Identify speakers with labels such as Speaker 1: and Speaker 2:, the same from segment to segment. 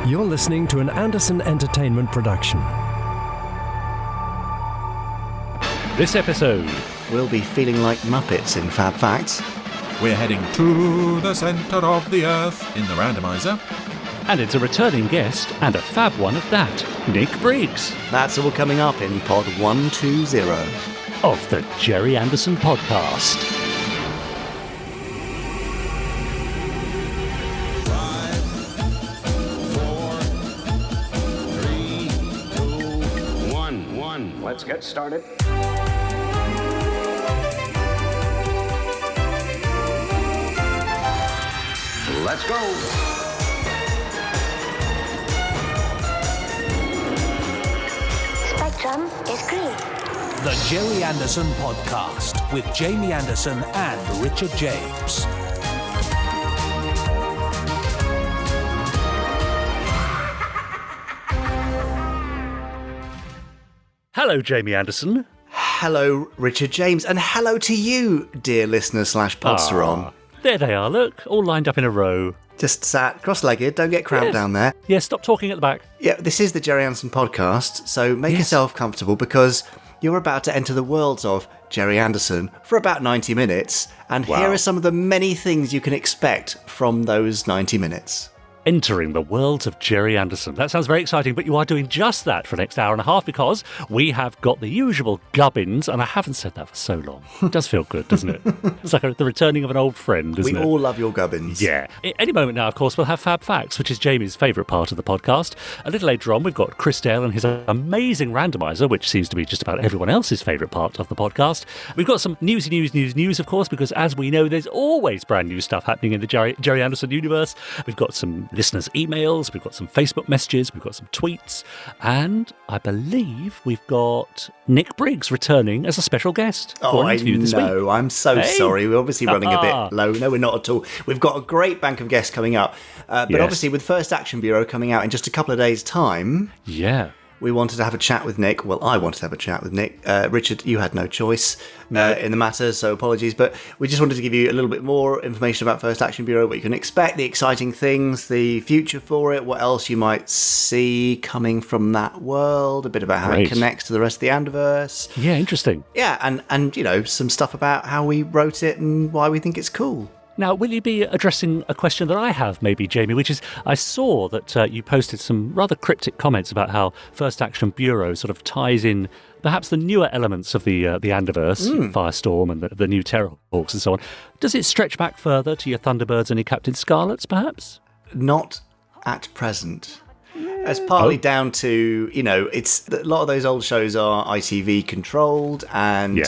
Speaker 1: You're listening to an Anderson Entertainment production.
Speaker 2: This episode,
Speaker 3: we'll be feeling like Muppets in FAB Facts.
Speaker 4: We're heading to the centre of the Earth in the Randomiser.
Speaker 2: and it's a returning guest, and a fab one at that, Nick Briggs.
Speaker 3: That's all coming up in Pod 120
Speaker 2: of the Gerry Anderson podcast.
Speaker 5: Let's get started. Let's go.
Speaker 6: Spectrum is green.
Speaker 7: The Gerry Anderson podcast with Jamie Anderson and Richard James.
Speaker 2: Hello, Jamie Anderson.
Speaker 3: Hello, Richard James, and hello to you, dear listener / Podsteron.
Speaker 2: There they are, look, all lined up in a row.
Speaker 3: Just sat cross-legged, don't get cramped down there.
Speaker 2: Yeah, stop talking at the back.
Speaker 3: Yeah, this is the Gerry Anderson podcast, so make yourself comfortable because you're about to enter the worlds of Gerry Anderson for about 90 minutes, and here are some of the many things you can expect from those 90 minutes.
Speaker 2: Entering the worlds of Gerry Anderson. That sounds very exciting, but you are doing just that for the next hour and a half because we have got the usual gubbins, and I haven't said that for so long. It does feel good, doesn't it? It's like the returning of an old friend, isn't it?
Speaker 3: We all love your gubbins.
Speaker 2: Yeah. Any moment now, of course, we'll have FAB Facts, which is Jamie's favourite part of the podcast. A little later on, we've got Chris Dale and his amazing randomiser, which seems to be just about everyone else's favourite part of the podcast. We've got some news, of course, because as we know, there's always brand new stuff happening in the Gerry Anderson universe. We've got some listeners' emails, we've got some Facebook messages, we've got some tweets, and I believe we've got Nick Briggs returning as a special guest for an interview this week.
Speaker 3: I'm so sorry. We're obviously running a bit low. No, we're not at all. We've got a great bank of guests coming up, but obviously with First Action Bureau coming out in just a couple of days' time, we wanted to have a chat with Nick. Well, I wanted to have a chat with Nick. Richard, you had no choice in the matter, so apologies. But we just wanted to give you a little bit more information about First Action Bureau, what you can expect, the exciting things, the future for it, what else you might see coming from that world, a bit about how it connects to the rest of the Anderverse.
Speaker 2: Yeah, interesting.
Speaker 3: Yeah, and you know, some stuff about how we wrote it and why we think it's cool.
Speaker 2: Now, will you be addressing a question that I have, maybe, Jamie, which is, I saw that you posted some rather cryptic comments about how First Action Bureau sort of ties in perhaps the newer elements of the Anderverse, Firestorm and the new Terrorhawks and so on. Does it stretch back further to your Thunderbirds and your Captain Scarlets, perhaps?
Speaker 3: Not at present. It's partly down to, you know, it's a lot of those old shows are ITV controlled and...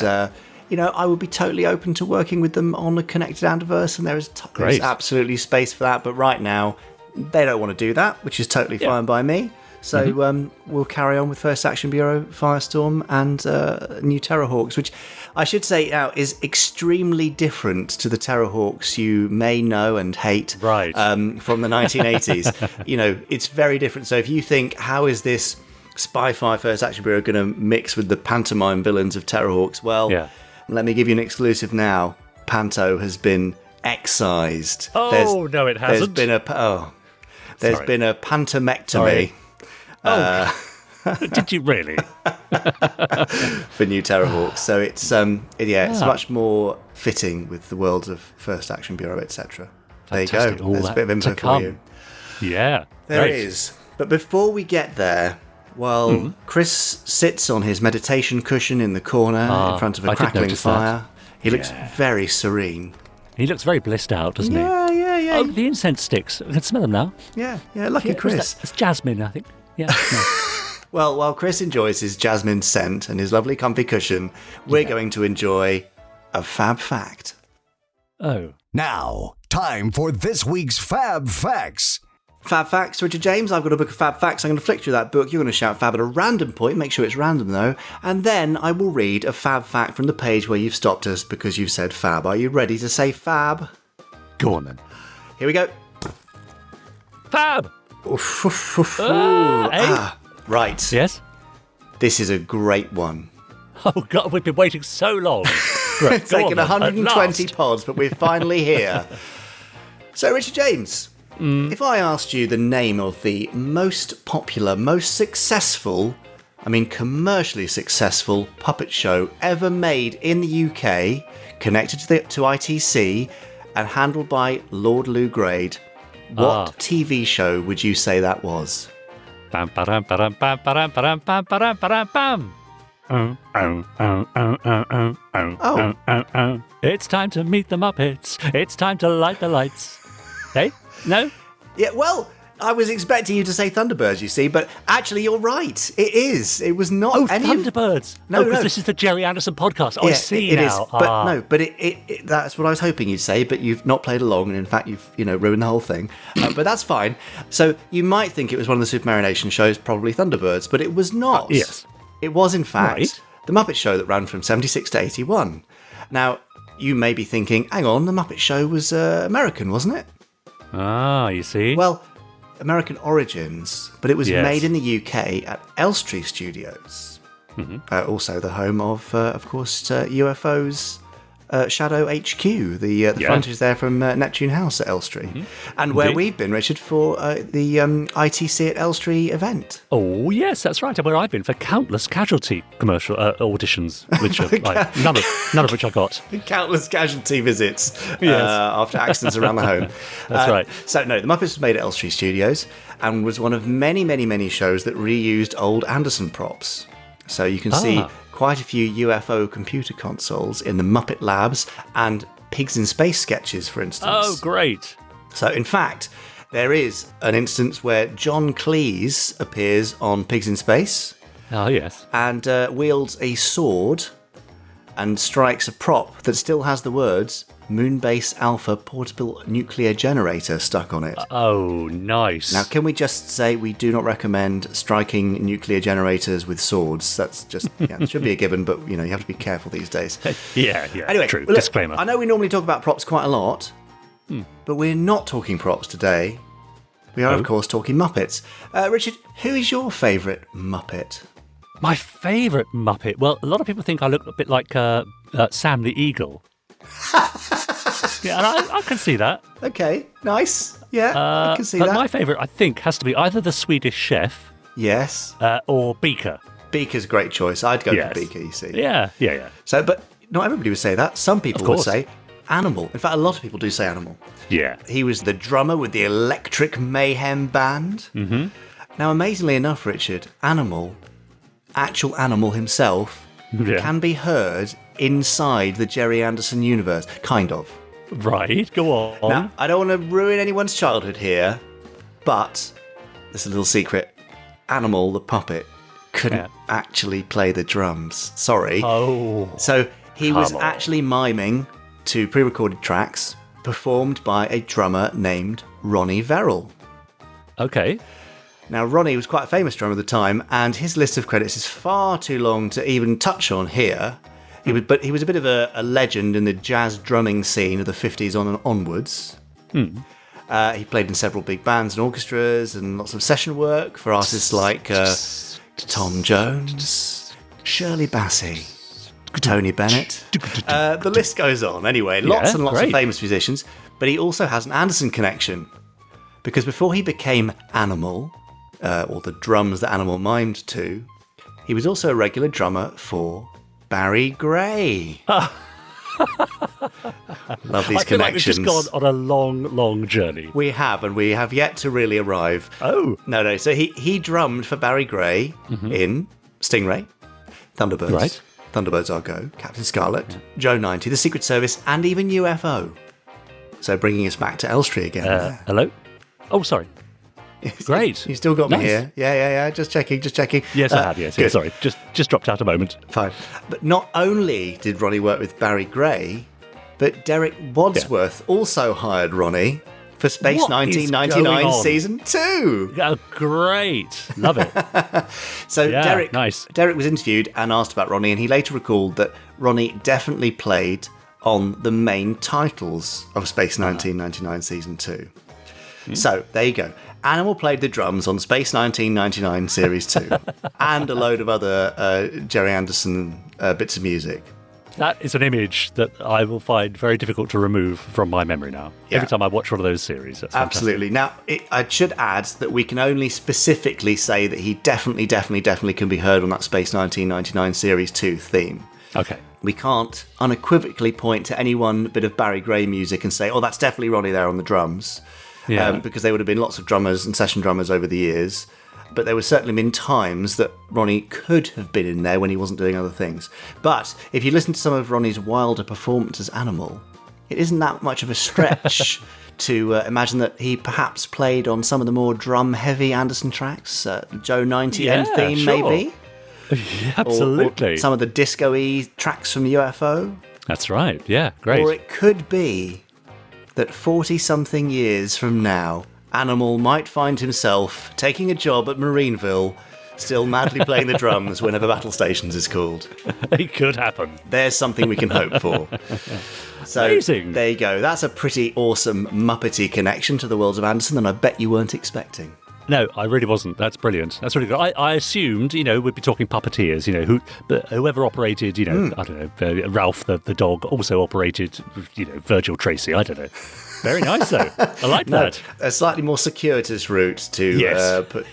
Speaker 3: you know, I would be totally open to working with them on a connected Anderverse, and there's absolutely space for that. But right now, they don't want to do that, which is totally fine by me. So we'll carry on with First Action Bureau, Firestorm, and new Terrorhawks, which I should say now is extremely different to the Terrorhawks you may know and hate from the 1980s. You know, it's very different. So if you think, how is this Spy-Fi First Action Bureau going to mix with the pantomime villains of Terrorhawks? Well... let me give you an exclusive now. Panto has been excised.
Speaker 2: Oh, no, it hasn't.
Speaker 3: There's been a pantomectomy.
Speaker 2: Did you really?
Speaker 3: For new Terrorhawks. So it's it's much more fitting with the worlds of First Action Bureau, etc. There you go. There's a bit of info for you.
Speaker 2: Yeah.
Speaker 3: There is. But before we get there, while Chris sits on his meditation cushion in the corner in front of a crackling fire, he looks very serene.
Speaker 2: He looks very blissed out, doesn't he?
Speaker 3: Yeah.
Speaker 2: Oh, the incense sticks. I can smell them now.
Speaker 3: Yeah, lucky Chris.
Speaker 2: It's jasmine, I think. Yeah.
Speaker 3: Well, while Chris enjoys his jasmine scent and his lovely comfy cushion, we're going to enjoy a Fab Fact.
Speaker 2: Oh.
Speaker 7: Now, time for this week's Fab Facts.
Speaker 3: Fab Facts, Richard James. I've got a book of Fab Facts. I'm going to flick through that book. You're going to shout Fab at a random point. Make sure it's random, though. And then I will read a Fab Fact from the page where you've stopped us because you've said Fab. Are you ready to say Fab?
Speaker 2: Go on, then.
Speaker 3: Here we go.
Speaker 2: Fab!
Speaker 3: Right.
Speaker 2: Yes?
Speaker 3: This is a great one.
Speaker 2: Oh, God, we've been waiting so long.
Speaker 3: It's taken 120 pods, but we're finally here. So, Richard James... If I asked you the name of the most popular, most successful, commercially successful puppet show ever made in the UK, connected to ITC and handled by Lord Lou Grade, what TV show would you say that was?
Speaker 2: Bam, ba-dam, ba-dam, bam, ba-dam, ba-dam, bam, ba-dam, ba-dam, bam. It's time to meet the Muppets. It's time to light the lights. Hey? No?
Speaker 3: Yeah, well, I was expecting you to say Thunderbirds, you see, but actually you're right. It is. It was not any
Speaker 2: Thunderbirds.
Speaker 3: No,
Speaker 2: because this is the Gerry Anderson podcast.
Speaker 3: Yeah,
Speaker 2: I see
Speaker 3: it
Speaker 2: now.
Speaker 3: Is. But no, but it that's what I was hoping you'd say, but you've not played along, and in fact you've ruined the whole thing. But that's fine. So you might think it was one of the Super Mario Nation shows, probably Thunderbirds, but it was not.
Speaker 2: Yes.
Speaker 3: It was, in fact,
Speaker 2: Right.
Speaker 3: The Muppet Show that ran from 76 to 81. Now, you may be thinking, hang on, the Muppet Show was American, wasn't it?
Speaker 2: You see?
Speaker 3: Well, American origins, but it was
Speaker 2: Yes.
Speaker 3: made in the UK at Elstree Studios. Also the home of course, UFO's Shadow HQ. The front is there from Neptune House at Elstree. And where
Speaker 2: Indeed.
Speaker 3: we've been, Richard, for the ITC at Elstree event.
Speaker 2: Oh, yes, that's right. Where I've been for countless casualty commercial auditions, which are, none of which I got.
Speaker 3: Countless casualty visits
Speaker 2: Yes.
Speaker 3: after accidents around the home.
Speaker 2: That's right.
Speaker 3: So, no, The Muppets was made at Elstree Studios and was one of many, many, many shows that reused old Anderson props. So you can see quite a few UFO computer consoles in the Muppet Labs and Pigs in Space sketches, for instance.
Speaker 2: Oh, great.
Speaker 3: So, in fact, there is an instance where John Cleese appears on Pigs in Space
Speaker 2: Oh, yes.
Speaker 3: and wields a sword and strikes a prop that still has the words Moonbase Alpha Portable Nuclear Generator stuck on it.
Speaker 2: Oh, nice.
Speaker 3: Now, can we just say we do not recommend striking nuclear generators with swords? That's just, it should be a given, but, you have to be careful these days.
Speaker 2: yeah,
Speaker 3: Anyway,
Speaker 2: true.
Speaker 3: look,
Speaker 2: Disclaimer.
Speaker 3: I know we normally talk about props quite a lot, but we're not talking props today. We are, of course, talking Muppets. Richard, who is your favourite Muppet?
Speaker 2: My favourite Muppet? Well, a lot of people think I look a bit like Sam the Eagle. Yeah, and I can see that.
Speaker 3: Okay, nice. Yeah, I can see
Speaker 2: but
Speaker 3: that.
Speaker 2: my favourite, I think, has to be either the Swedish Chef
Speaker 3: Yes.
Speaker 2: or Beaker.
Speaker 3: Beaker's a great choice. I'd go
Speaker 2: Yes.
Speaker 3: for Beaker, you see.
Speaker 2: Yeah.
Speaker 3: So, but not everybody would say that. Some people would
Speaker 2: course.
Speaker 3: say Animal. In fact, a lot of people do say Animal.
Speaker 2: Yeah.
Speaker 3: He was the drummer with the Electric Mayhem Band. Mm-hmm. Now, amazingly enough, Richard, actual Animal himself, can be heard inside the Gerry Anderson universe. Kind of.
Speaker 2: Right, go on.
Speaker 3: Now, I don't want to ruin anyone's childhood here, but there's a little secret. Animal, the puppet, couldn't actually play the drums. Sorry.
Speaker 2: Oh.
Speaker 3: So he was
Speaker 2: Come on.
Speaker 3: actually miming to pre-recorded tracks performed by a drummer named Ronnie Verrill.
Speaker 2: Okay.
Speaker 3: Now, Ronnie was quite a famous drummer at the time, and his list of credits is far too long to even touch on here. But he was a bit of a legend in the jazz drumming scene of the 50s on and onwards. He played in several big bands and orchestras and lots of session work for artists like Tom Jones, Shirley Bassey, Tony Bennett. The list goes on. Anyway, lots and lots of famous musicians. But he also has an Anderson connection. Because before he became Animal, or the drums that Animal mimed to, he was also a regular drummer for Barry Gray. Love these
Speaker 2: I feel like we've
Speaker 3: connections.
Speaker 2: just gone on a long, long journey.
Speaker 3: We have, and we have yet to really arrive.
Speaker 2: Oh.
Speaker 3: No. So he drummed for Barry Gray in Stingray, Thunderbirds,
Speaker 2: Right.
Speaker 3: Thunderbirds Are Go, Captain Scarlet, Joe 90, The Secret Service, and even UFO. So bringing us back to Elstree again. there.
Speaker 2: Hello? Oh, sorry. Great.
Speaker 3: You still got me
Speaker 2: Nice.
Speaker 3: here. Yeah. Just checking.
Speaker 2: Yes, I have, yes.
Speaker 3: Good.
Speaker 2: Sorry, just dropped out a moment.
Speaker 3: Fine. But not only did Ronnie work with Barry Gray, but Derek Wadsworth also hired Ronnie for Space
Speaker 2: What is
Speaker 3: 1999
Speaker 2: going on?
Speaker 3: Season 2.
Speaker 2: Oh, great. Love it.
Speaker 3: So
Speaker 2: Yeah, nice.
Speaker 3: Derek was interviewed and asked about Ronnie, and he later recalled that Ronnie definitely played on the main titles of Space 1999 Season 2. So, there you go. Animal played the drums on Space 1999 Series 2 and a load of other Gerry Anderson bits of music.
Speaker 2: That is an image that I will find very difficult to remove from my memory now.
Speaker 3: Yeah.
Speaker 2: Every time I watch one of those series. That's
Speaker 3: Absolutely. Now, I should add that we can only specifically say that he definitely can be heard on that Space 1999 Series 2 theme.
Speaker 2: Okay.
Speaker 3: We can't unequivocally point to any one bit of Barry Gray music and say, oh, that's definitely Ronnie there on the drums.
Speaker 2: Yeah.
Speaker 3: Because there would have been lots of drummers and session drummers over the years. But there would certainly been times that Ronnie could have been in there when he wasn't doing other things. But if you listen to some of Ronnie's wilder performance as Animal, it isn't that much of a stretch to imagine that he perhaps played on some of the more drum-heavy Anderson tracks, Joe 90 end theme
Speaker 2: sure.
Speaker 3: maybe.
Speaker 2: Yeah, absolutely.
Speaker 3: Or some of the disco-y tracks from UFO.
Speaker 2: That's right, yeah, great.
Speaker 3: Or it could be that 40-something years from now, Animal might find himself taking a job at Marineville, still madly playing the drums whenever Battle Stations is called.
Speaker 2: It could happen.
Speaker 3: There's something we can hope for. So,
Speaker 2: amazing.
Speaker 3: There you go. That's a pretty awesome Muppety connection to the Worlds of Anderson, and I bet you weren't expecting.
Speaker 2: No, I really wasn't. That's brilliant. That's really good. I assumed, we'd be talking puppeteers, whoever operated, I don't know, Ralph the dog also operated, Virgil Tracy. I don't know. Very nice, though. I like that.
Speaker 3: A slightly more circuitous route to put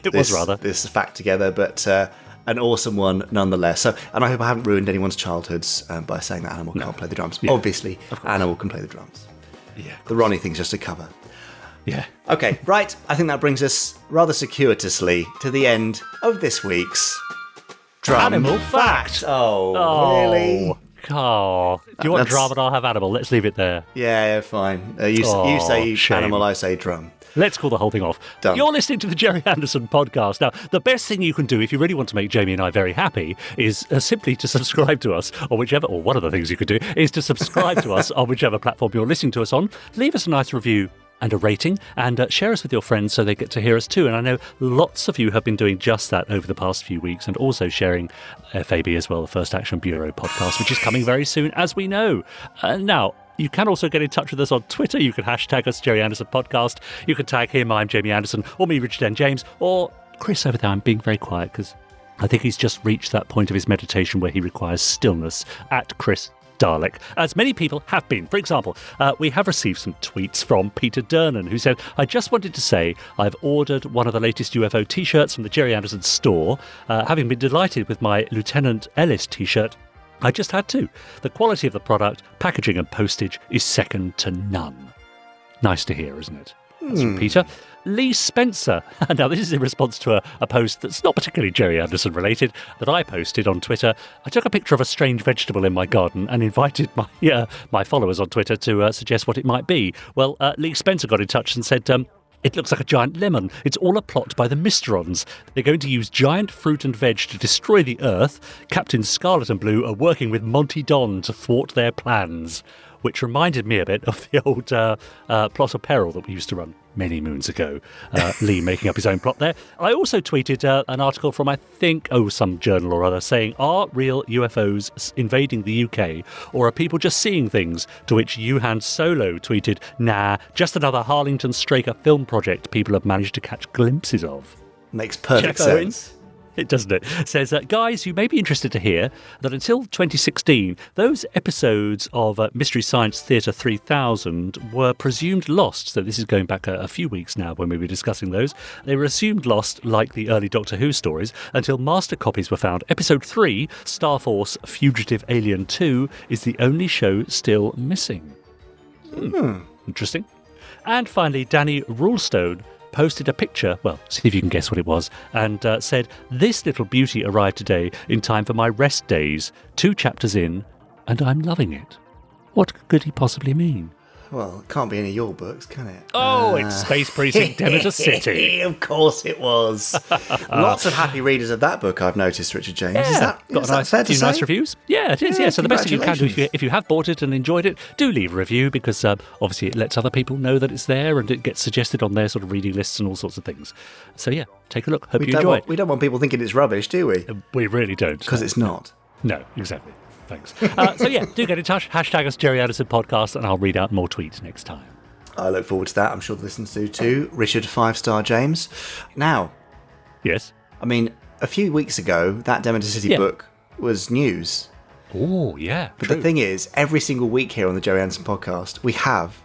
Speaker 3: this fact together, but an awesome one nonetheless. So, and I hope I haven't ruined anyone's childhoods by saying that Animal can't play the drums. Yeah. Obviously, Animal can play the drums.
Speaker 2: Yeah.
Speaker 3: The Ronnie thing's just a cover.
Speaker 2: Yeah.
Speaker 3: Okay, right. I think that brings us rather circuitously to the end of this week's Drum
Speaker 2: Animal Fact.
Speaker 3: Oh, really?
Speaker 2: Oh, do you want drum and I'll have animal? Let's leave it there.
Speaker 3: Yeah, fine. You say
Speaker 2: shame.
Speaker 3: animal, I say drum.
Speaker 2: Let's call the whole thing off.
Speaker 3: Done.
Speaker 2: You're listening to the Gerry Anderson podcast. Now, the best thing you can do if you really want to make Jamie and I very happy is simply to subscribe to us or one of the things you could do is to subscribe to us on whichever platform you're listening to us on. Leave us a nice review and a rating, and share us with your friends so they get to hear us too. And I know lots of you have been doing just that over the past few weeks, and also sharing FAB as well, the First Action Bureau podcast, which is coming very soon, as we know. Now, you can also get in touch with us on Twitter. You can hashtag us, Gerry Anderson Podcast. You can tag him, I'm Jamie Anderson, or me, Richard N. James, or Chris over there. I'm being very quiet because I think he's just reached that point of his meditation where he requires stillness, at Chris Dalek, as many people have been. For example, we have received some tweets from Peter Dernan, who said, I just wanted to say I've ordered one of the latest UFO t-shirts from the Gerry Anderson store. Having been delighted with my Lieutenant Ellis t-shirt, I just had to. The quality of the product, packaging and postage is second to none. Nice to hear, isn't it? That's from Peter. Lee Spencer. Now, this is in response to a post that's not particularly Gerry Anderson related that I posted on Twitter. I took a picture of a strange vegetable in my garden and invited my followers on Twitter to suggest what it might be. Well, Lee Spencer got in touch and said, it looks like a giant lemon. It's all a plot by the Mysterons. They're going to use giant fruit and veg to destroy the Earth. Captain Scarlet and Blue are working with Monty Don to thwart their plans. Which reminded me a bit of the old Plot of Peril that we used to run many moons ago. Lee making up his own plot there. I also tweeted an article from, I think, some journal or other, saying, are real UFOs invading the UK, or are people just seeing things? To which Han Solo tweeted, nah, just another Harlington Straker film project people have managed to catch glimpses of.
Speaker 3: Makes perfect sense.
Speaker 2: It doesn't it? Says, guys, you may be interested to hear that until 2016, those episodes of Mystery Science Theatre 3000 were presumed lost. So this is going back a few weeks now when we were discussing those. They were assumed lost, like the early Doctor Who stories, until master copies were found. Episode 3, Star Force Fugitive Alien 2, is the only show still missing. Interesting. And finally, Danny Rulestone posted a picture, see if you can guess what it was, and said, this little beauty arrived today in time for my rest days, 2 chapters in, and I'm loving it. What could he possibly mean?
Speaker 3: Well, it can't be any of your books, can it?
Speaker 2: Oh, it's Space Precinct Demeter City.
Speaker 3: Of course it was. Lots of happy readers of that book, I've noticed, Richard James.
Speaker 2: Yeah,
Speaker 3: is that fair to say?
Speaker 2: Nice reviews. Yeah, it is. Yeah, so the best thing you can do, if you have bought it and enjoyed it, do leave a review, because obviously it lets other people know that it's there, and it gets suggested on their sort of reading lists and all sorts of things. So yeah, take a look. Hope you enjoy it.
Speaker 3: We don't want people thinking it's rubbish, do we?
Speaker 2: We really don't.
Speaker 3: Because it's not.
Speaker 2: No, exactly. Thanks. So yeah, do get in touch. Hashtag us Gerry Anderson Podcast, and I'll read out more tweets next time.
Speaker 3: I look forward to that. I'm sure the listeners do too. Richard 5-star James. Now,
Speaker 2: yes.
Speaker 3: I mean, a few weeks ago, that Demeter City book was news.
Speaker 2: Oh, yeah.
Speaker 3: But the thing is, every single week here on the Gerry Anderson podcast, we have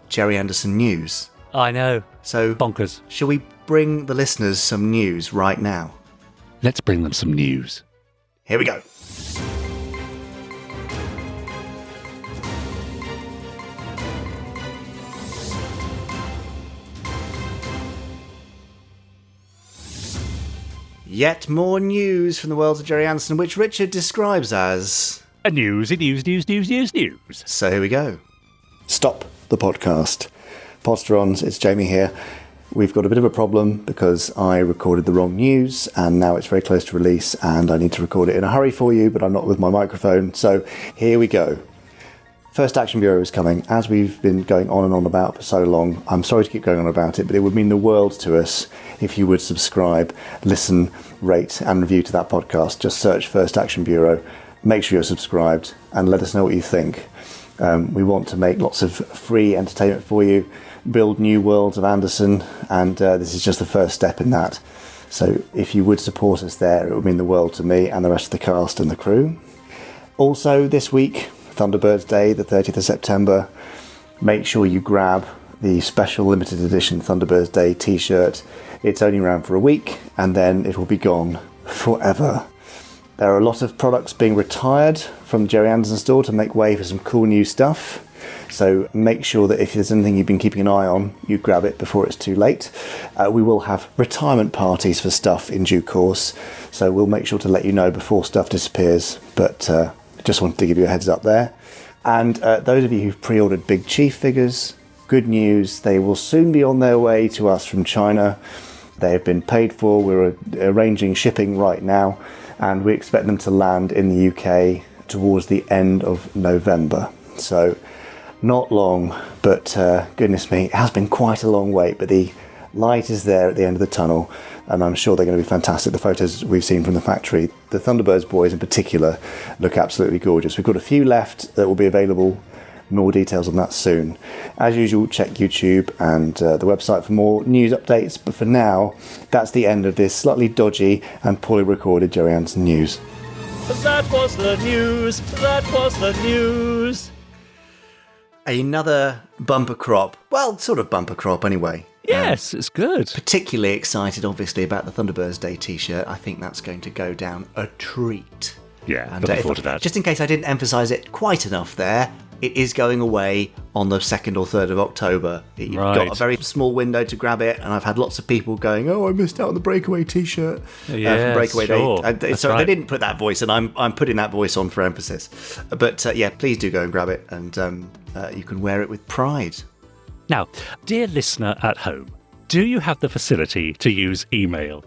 Speaker 3: Gerry Anderson news.
Speaker 2: I know.
Speaker 3: So,
Speaker 2: bonkers.
Speaker 3: Shall we bring the listeners some news right now?
Speaker 2: Let's bring them some news.
Speaker 3: Here we go. Yet more news from the Worlds of Gerry Anderson, which Richard describes as...
Speaker 2: A news.
Speaker 3: So here we go. Stop the podcast. Podsterons, it's Jamie here. We've got a bit of a problem because I recorded the wrong news and now it's very close to release and I need to record it in a hurry for you, but I'm not with my microphone. So here we go. First Action Bureau is coming. As we've been going on and on about for so long, I'm sorry to keep going on about it, but it would mean the world to us if you would subscribe, listen, rate and review to that podcast. Just search First Action Bureau, make sure you're subscribed and let us know what you think. We want to make lots of free entertainment for you, build new Worlds of Anderson, and this is just the first step in that. So if you would support us there, it would mean the world to me and the rest of the cast and the crew. Also this week, Thunderbirds Day, the 30th of September, make sure you grab the special limited edition Thunderbirds Day t-shirt. It's only around for a week and then it will be gone forever. There are a lot of products being retired from the Gerry Anderson store to make way for some cool new stuff. So make sure that if there's anything you've been keeping an eye on, you grab it before it's too late. We will have retirement parties for stuff in due course. So we'll make sure to let you know before stuff disappears. But just wanted to give you a heads up there. And those of you who've pre-ordered Big Chief figures, good news, they will soon be on their way to us from China. They have been paid for. We're arranging shipping right now. And we expect them to land in the UK towards the end of November. So not long, but goodness me, it has been quite a long wait, but the light is there at the end of the tunnel, and I'm sure they're going to be fantastic. The photos we've seen from the factory, the Thunderbirds boys in particular, look absolutely gorgeous. We've got a few left that will be available. More details on that soon. As usual, check YouTube and the website for more news updates, but for now, that's the end of this slightly dodgy and poorly recorded Gerry Anderson news.
Speaker 2: That was the news.
Speaker 3: Another bumper crop. Well, sort of bumper crop anyway.
Speaker 2: Yes, it's good.
Speaker 3: Particularly excited, obviously, about the Thunderbirds Day t-shirt. I think that's going to go down a treat.
Speaker 2: Yeah,
Speaker 3: and
Speaker 2: looking forward to that.
Speaker 3: Just in case I didn't emphasise it quite enough there, it is going away on the 2nd or 3rd of October. You've got a very small window to grab it, and I've had lots of people going, "Oh, I missed out on the Breakaway t-shirt from Breakaway Day." So they didn't put that voice, and I'm putting that voice on for emphasis. But yeah, please do go and grab it, and you can wear it with pride.
Speaker 2: Now, dear listener at home, do you have the facility to use email?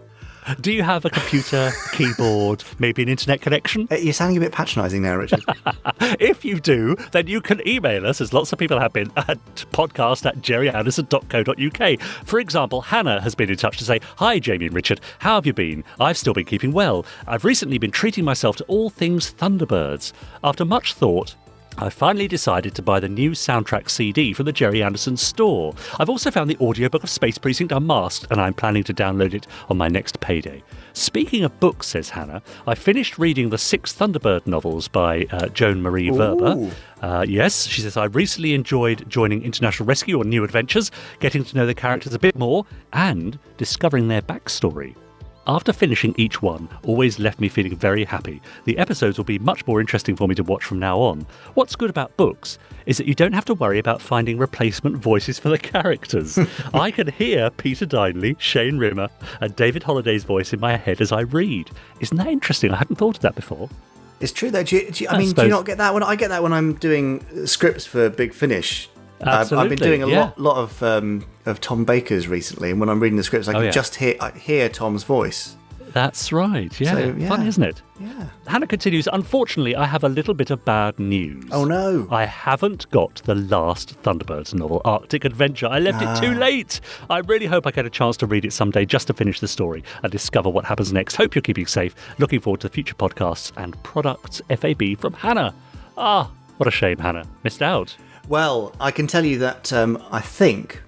Speaker 2: Do you have a computer, keyboard, maybe an internet connection?
Speaker 3: You're sounding a bit patronising now, Richard.
Speaker 2: If you do, then you can email us, as lots of people have been, at podcast@gerryanderson.co.uk. For example, Hannah has been in touch to say, "Hi, Jamie and Richard. How have you been? I've still been keeping well. I've recently been treating myself to all things Thunderbirds. After much thought, I finally decided to buy the new soundtrack CD from the Gerry Anderson store. I've also found the audiobook of Space Precinct Unmasked, and I'm planning to download it on my next payday." Speaking of books, says Hannah, I finished reading the 6 Thunderbird novels by Joan Marie Verber. Yes, she says, I recently enjoyed joining International Rescue on New Adventures, getting to know the characters a bit more, and discovering their backstory. After finishing each one, always left me feeling very happy. The episodes will be much more interesting for me to watch from now on. What's good about books is that you don't have to worry about finding replacement voices for the characters. I can hear Peter Dineley, Shane Rimmer, and David Holliday's voice in my head as I read. Isn't that interesting? I hadn't thought of that before.
Speaker 3: It's true, though. Do you not get that? I get that when I'm doing scripts for Big Finish.
Speaker 2: Absolutely,
Speaker 3: I've been doing a lot of Tom Baker's recently, and when I'm reading the scripts, I can just hear Tom's voice.
Speaker 2: That's right, yeah. So, fun, isn't it?
Speaker 3: Yeah.
Speaker 2: Hannah continues, unfortunately, I have a little bit of bad news.
Speaker 3: Oh, no.
Speaker 2: I haven't got the last Thunderbirds novel, Arctic Adventure. I left it too late. I really hope I get a chance to read it someday just to finish the story and discover what happens next. Hope you're keeping safe. Looking forward to future podcasts and products. FAB from Hannah. What a shame, Hannah. Missed out.
Speaker 3: Well, I can tell you that I think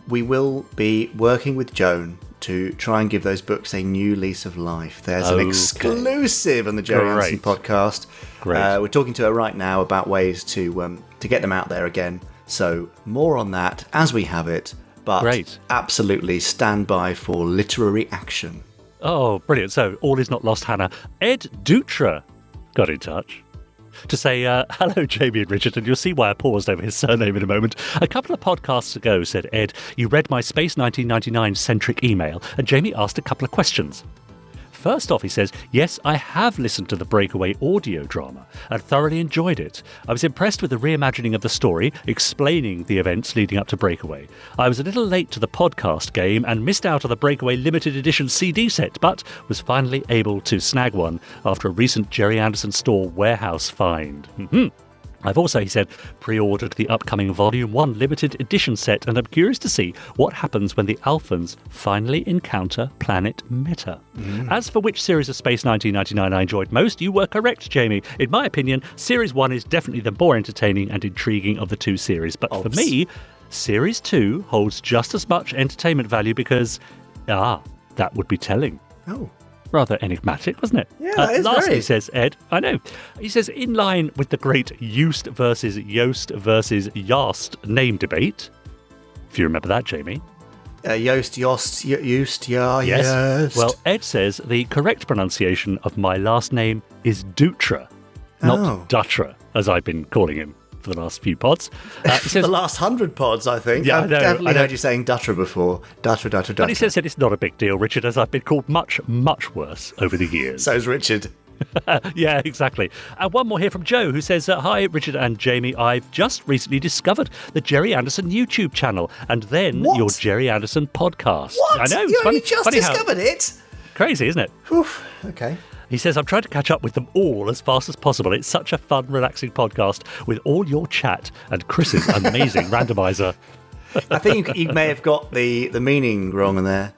Speaker 3: we will be working with Joan to try and give those books a new lease of life. There's an exclusive on the Gerry Anderson podcast.
Speaker 2: Great.
Speaker 3: We're talking to her right now about ways to get them out there again. So more on that as we have it. But absolutely stand by for literary action.
Speaker 2: Oh, brilliant. So, all is not lost, Hannah. Ed Dutra got in touch to say, hello, Jamie and Richard, and you'll see why I paused over his surname in a moment. A couple of podcasts ago, said Ed, you read my Space 1999-centric email, and Jamie asked a couple of questions. First off, he says, yes, I have listened to the Breakaway audio drama and thoroughly enjoyed it. I was impressed with the reimagining of the story, explaining the events leading up to Breakaway. I was a little late to the podcast game and missed out on the Breakaway limited edition CD set, but was finally able to snag one after a recent Gerry Anderson store warehouse find. I've also, he said, pre-ordered the upcoming Volume 1 limited edition set, and I'm curious to see what happens when the Alphans finally encounter planet Meta. As for which series of Space 1999 I enjoyed most, you were correct, Jamie. In my opinion, Series 1 is definitely the more entertaining and intriguing of the two series, but for me, Series 2 holds just as much entertainment value because, that would be telling.
Speaker 3: Oh.
Speaker 2: Rather enigmatic, wasn't it?
Speaker 3: Yeah, that is
Speaker 2: lastly,
Speaker 3: very.
Speaker 2: says Ed, I know. He says, in line with the great Yost versus Yost versus Yast name debate. If you remember that, Jamie.
Speaker 3: Yost, Yost, Yost,
Speaker 2: Yes.
Speaker 3: Yost.
Speaker 2: Well, Ed says the correct pronunciation of my last name is Dutra, not Dutra, as I've been calling him for the last few pods. He says,
Speaker 3: the last 100 pods, I think.
Speaker 2: Yeah,
Speaker 3: I've definitely heard you saying Dutra before. Dutra.
Speaker 2: But he says that it's not a big deal, Richard, as I've been called much, much worse over the years.
Speaker 3: So's Richard.
Speaker 2: Yeah, exactly. And one more here from Joe, who says, hi, Richard and Jamie. I've just recently discovered the Gerry Anderson YouTube channel and then your Gerry Anderson podcast.
Speaker 3: What?
Speaker 2: I know.
Speaker 3: You
Speaker 2: It's
Speaker 3: only
Speaker 2: funny,
Speaker 3: just discovered it?
Speaker 2: Crazy, isn't it?
Speaker 3: Oof. Okay.
Speaker 2: He says, I'm trying to catch up with them all as fast as possible. It's such a fun, relaxing podcast with all your chat and Chris's amazing randomizer.
Speaker 3: I think you may have got the meaning wrong in there.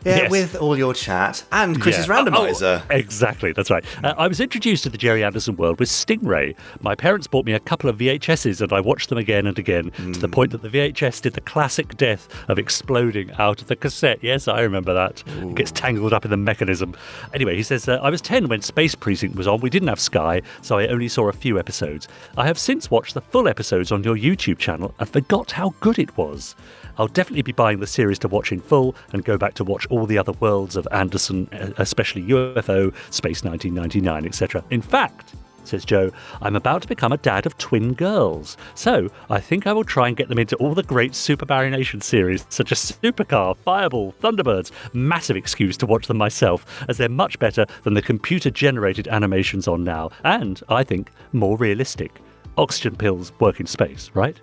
Speaker 3: Yeah,
Speaker 2: Yes.
Speaker 3: with all your chat and Chris's randomizer.
Speaker 2: Exactly, that's right. I was introduced to the Gerry Anderson world with Stingray. My parents bought me a couple of VHSs and I watched them again and again to the point that the VHS did the classic death of exploding out of the cassette. Yes, I remember that. It gets tangled up in the mechanism. Anyway, he says, I was 10 when Space Precinct was on. We didn't have Sky, so I only saw a few episodes. I have since watched the full episodes on your YouTube channel and forgot how good it was. I'll definitely be buying the series to watch in full and go back to watch all the other Worlds of Anderson, especially UFO, Space 1999, etc. In fact, says Joe, I'm about to become a dad of twin girls, so I think I will try and get them into all the great Super Barry Nation series, such as Supercar, Fireball, Thunderbirds. Massive excuse to watch them myself, as they're much better than the computer-generated animations on now, and, I think, more realistic. Oxygen pills work in space, right?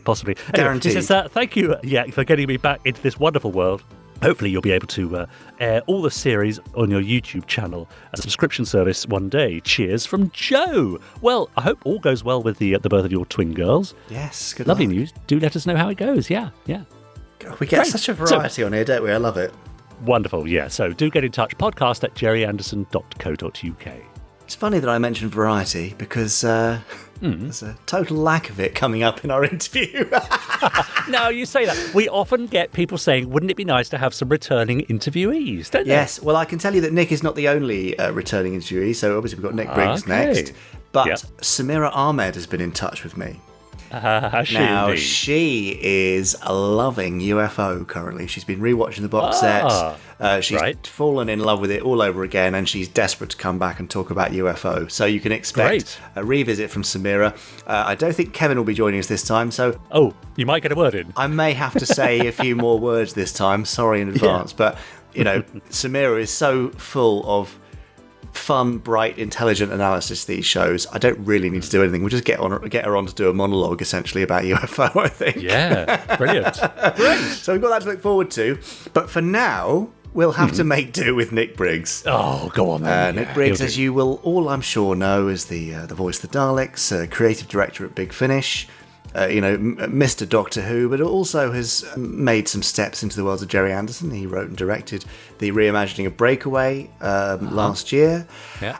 Speaker 2: Possibly.
Speaker 3: Guaranteed.
Speaker 2: Anyway, he says, thank you for getting me back into this wonderful world. Hopefully you'll be able to air all the series on your YouTube channel as a subscription service one day. Cheers from Joe. Well, I hope all goes well with the birth of your twin girls.
Speaker 3: Yes, good
Speaker 2: Lovely
Speaker 3: luck.
Speaker 2: news. Do let us know how it goes. Yeah.
Speaker 3: We get
Speaker 2: Great.
Speaker 3: such a variety on here, don't we? I love it.
Speaker 2: Wonderful, yeah. So do get in touch. Podcast at jerryanderson.co.uk.
Speaker 3: It's funny that I mentioned variety because there's a total lack of it coming up in our interview.
Speaker 2: No, you say that. We often get people saying, wouldn't it be nice to have some returning interviewees, don't
Speaker 3: Yes, well, I can tell you that Nick is not the only returning interviewee, so obviously we've got Nick Briggs next. But Samira Ahmed has been in touch with me.
Speaker 2: Now,
Speaker 3: she is loving UFO currently. She's been rewatching the box set. She's fallen in love with it all over again, and she's desperate to come back and talk about UFO. So you can expect a revisit from Samira. I don't think Kevin will be joining us this time, so...
Speaker 2: Oh, you might get a word in.
Speaker 3: I may have to say a few more words this time. Sorry in advance. But, you know, Samira is so full of fun, bright, intelligent analysis of these shows. I don't really need to do anything. We'll just get her on to do a monologue, essentially, about UFO, I think.
Speaker 2: Yeah, brilliant. Great.
Speaker 3: So we've got that to look forward to. But for now, we'll have to make do with Nick Briggs.
Speaker 2: Oh, go on then.
Speaker 3: Nick Briggs, as you will all, I'm sure, know, is the voice of the Daleks, creative director at Big Finish, Mr. Doctor Who, but also has made some steps into the worlds of Gerry Anderson. He wrote and directed the reimagining of Breakaway last year,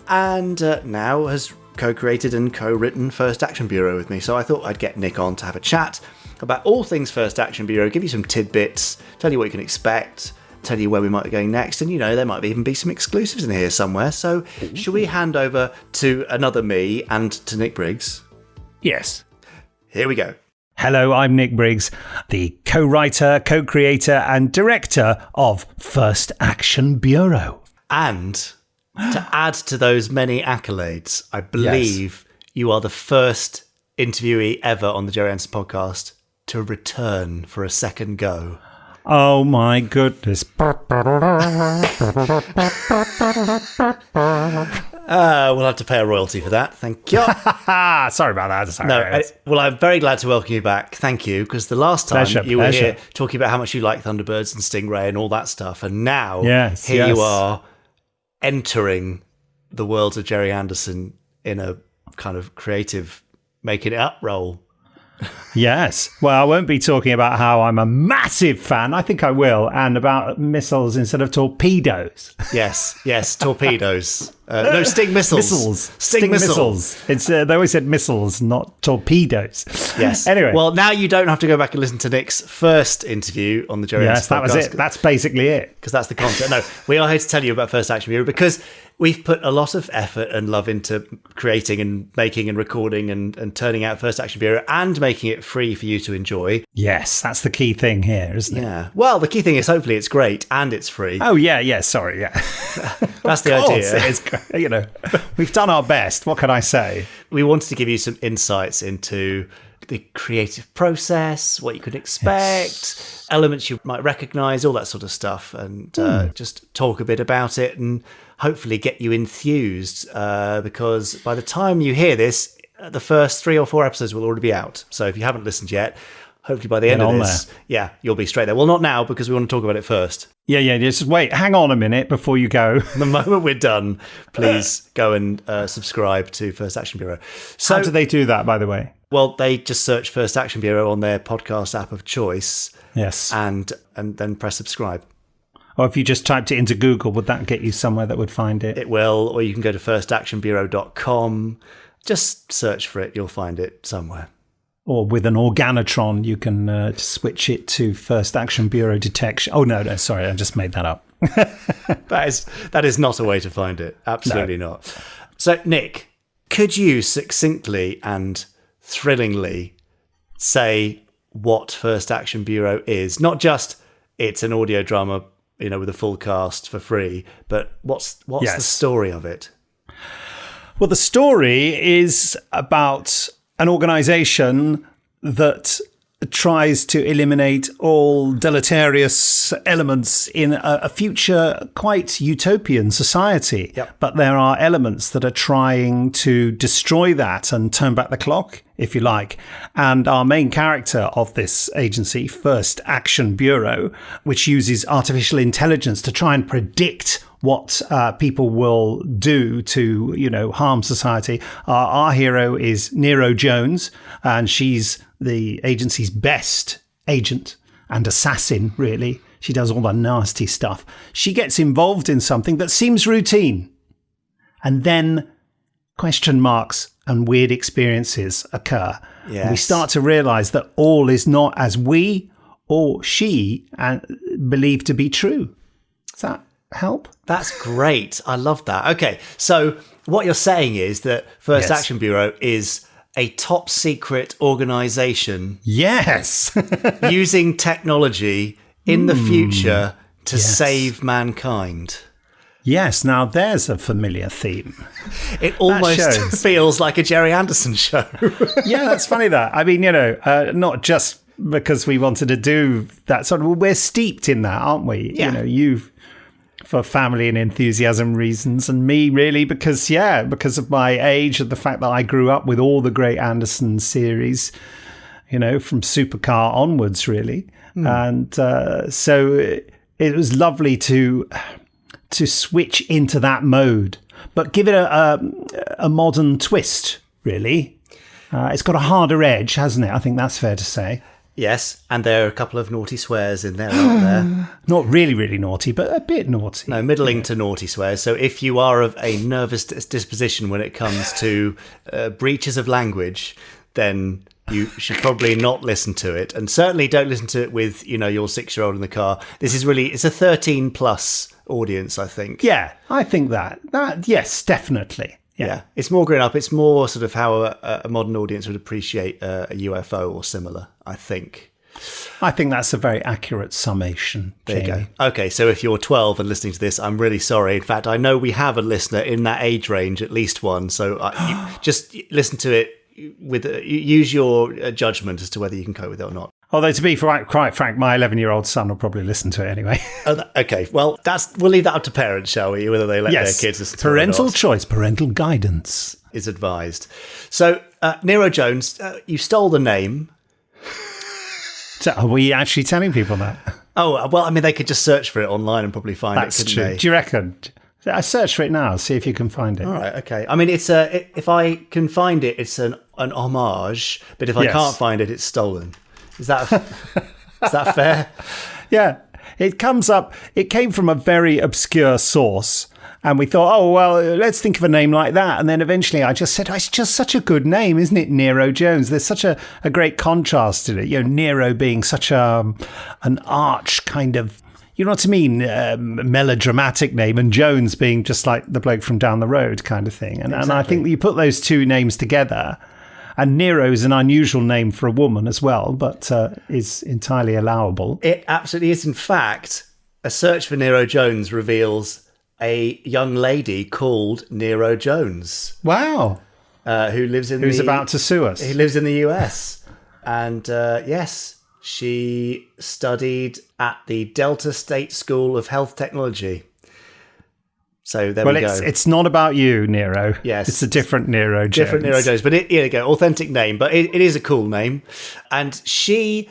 Speaker 3: and now has co-created and co-written First Action Bureau with me. So I thought I'd get Nick on to have a chat about all things First Action Bureau, give you some tidbits, tell you what you can expect, tell you where we might be going next. And, there might even be some exclusives in here somewhere. So should we hand over to another me and to Nick Briggs?
Speaker 6: Yes.
Speaker 3: Here we go.
Speaker 6: Hello, I'm Nick Briggs, the co-writer, co-creator and director of First Action Bureau.
Speaker 3: And to add to those many accolades, I believe you are the first interviewee ever on the Gerry Anderson podcast to return for a second go.
Speaker 6: Oh my goodness.
Speaker 3: We'll have to pay a royalty for that. Thank you.
Speaker 6: Sorry about that. Sorry.
Speaker 3: Well, I'm very glad to welcome you back. Thank you, because the last time you were here talking about how much you like Thunderbirds and Stingray and all that stuff, and now here you are entering the Worlds of Gerry Anderson in a kind of creative making it up role.
Speaker 6: Yes. Well, I won't be talking about how I'm a massive fan. I think I will. And about missiles instead of torpedoes.
Speaker 3: Yes. Torpedoes. No, sting missiles.
Speaker 6: Sting missiles. It's they always said missiles, not torpedoes.
Speaker 3: Yes.
Speaker 6: Anyway.
Speaker 3: Well, now you don't have to go back and listen to Nick's first interview on the Gerry Anderson podcast.
Speaker 6: Yes, that was it. That's basically it.
Speaker 3: Because that's the content. No, we are here to tell you about First Action Bureau because we've put a lot of effort and love into creating and making and recording and turning out First Action Bureau and making it free for you to enjoy.
Speaker 6: Yes, that's the key thing here, isn't it?
Speaker 3: Yeah. Well, the key thing is hopefully it's great and it's free.
Speaker 6: Oh, yeah. Sorry, yeah.
Speaker 3: That's the idea.
Speaker 6: It is, we've done our best. What can I say?
Speaker 3: We wanted to give you some insights into the creative process, what you could expect, elements you might recognise, all that sort of stuff, and just talk a bit about it and hopefully get you enthused because by the time you hear this, the first 3 or 4 episodes will already be out. So if you haven't listened yet, hopefully by the end of this, you'll be straight there. Well, not now because we want to talk about it first.
Speaker 6: Yeah, just wait. Hang on a minute before you go.
Speaker 3: The moment we're done, please go and subscribe to First Action Bureau. So,
Speaker 6: how do they do that, by the way?
Speaker 3: Well, they just search First Action Bureau on their podcast app of choice.
Speaker 6: Yes.
Speaker 3: And then press subscribe.
Speaker 6: Or if you just typed it into Google, would that get you somewhere that would find it?
Speaker 3: It will, or you can go to firstactionbureau.com. Just search for it, you'll find it somewhere.
Speaker 6: Or with an organotron, you can switch it to First Action Bureau Detection. Oh, no, sorry, I just made that up.
Speaker 3: That is not a way to find it. Absolutely not. So, Nick, could you succinctly and thrillingly say what First Action Bureau is? Not just it's an audio drama, with a full cast for free, but what's the story of it?
Speaker 6: Well, the story is about an organisation that tries to eliminate all deleterious elements in a future quite utopian society.
Speaker 3: Yep.
Speaker 6: But there are elements that are trying to destroy that and turn back the clock, if you like. And our main character of this agency, First Action Bureau, which uses artificial intelligence to try and predict what people will do to, harm society. Our hero is Nero Jones, and she's the agency's best agent and assassin, really. She does all the nasty stuff. She gets involved in something that seems routine. And then question marks and weird experiences occur.
Speaker 3: Yes.
Speaker 6: And we start to realise that all is not as we or she believe to be true. Does that help?
Speaker 3: That's great. I love that. Okay, so what you're saying is that First Action Bureau is a top secret organisation.
Speaker 6: Yes.
Speaker 3: using technology in the future to save mankind.
Speaker 6: Yes, now there's a familiar theme.
Speaker 3: It almost feels like a Gerry Anderson show.
Speaker 6: Yeah, that's funny that. I mean, not just because we wanted to do that sort of, we're steeped in that, aren't we?
Speaker 3: Yeah.
Speaker 6: You've for family and enthusiasm reasons, and me really because of my age and the fact that I grew up with all the great Anderson series, from Supercar onwards, really. And so it was lovely to switch into that mode, but give it a modern twist, really. It's got a harder edge, hasn't it? I think that's fair to say.
Speaker 3: Yes, and there are a couple of naughty swears in there, aren't there?
Speaker 6: Not really, really naughty, but a bit naughty.
Speaker 3: No, middling to naughty swears. So if you are of a nervous disposition when it comes to breaches of language, then you should probably not listen to it. And certainly don't listen to it with, your 6-year-old in the car. This is really, it's a 13 plus audience, I think.
Speaker 6: Yeah, I think that yes, definitely.
Speaker 3: Yeah. It's more grown up. It's more sort of how a modern audience would appreciate a UFO or similar, I think.
Speaker 6: I think that's a very accurate summation.
Speaker 3: There you
Speaker 6: Jamie.
Speaker 3: go. Okay, so if you're 12 and listening to this, I'm really sorry. In fact, I know we have a listener in that age range, at least one. So just listen to it with use your judgment as to whether you can cope with it or not.
Speaker 6: Although, to be quite frank, my 11-year-old son will probably listen to it anyway.
Speaker 3: Okay, well, we'll leave that up to parents, shall we? Whether they let their kids listen to it or not.
Speaker 6: Parental choice, parental guidance
Speaker 3: is advised. So, Nero Jones, you stole the name.
Speaker 6: So are we actually telling people that?
Speaker 3: Oh, well, I mean, they could just search for it online and probably find
Speaker 6: That's
Speaker 3: it, couldn't
Speaker 6: true.
Speaker 3: they?
Speaker 6: Do you reckon? I search for it now, see if you can find it.
Speaker 3: All right, okay. I mean, it's if I can find it, it's an homage, but if I can't find it, it's stolen. Is that fair?
Speaker 6: Yeah. It comes up, it came from a very obscure source. And we thought, oh, well, let's think of a name like that. And then eventually I just said, it's just such a good name, isn't it, Nero Jones? There's such a great contrast to it. Nero being such an arch kind of, you know what I mean, melodramatic name, and Jones being just like the bloke from down the road kind of thing. And I think that you put those two names together, and Nero's an unusual name for a woman as well, but is entirely allowable.
Speaker 3: It absolutely is. In fact, a search for Nero Jones reveals a young lady called Nero Jones.
Speaker 6: Wow.
Speaker 3: Who's
Speaker 6: about to sue us.
Speaker 3: He lives in the US. And yes, she studied at the Delta State School of Health Technology. So there we go.
Speaker 6: It's not about you, Nero.
Speaker 3: Yes.
Speaker 6: It's a different Nero Jones.
Speaker 3: Different Nero Jones. But here you go, authentic name. But it is a cool name. And the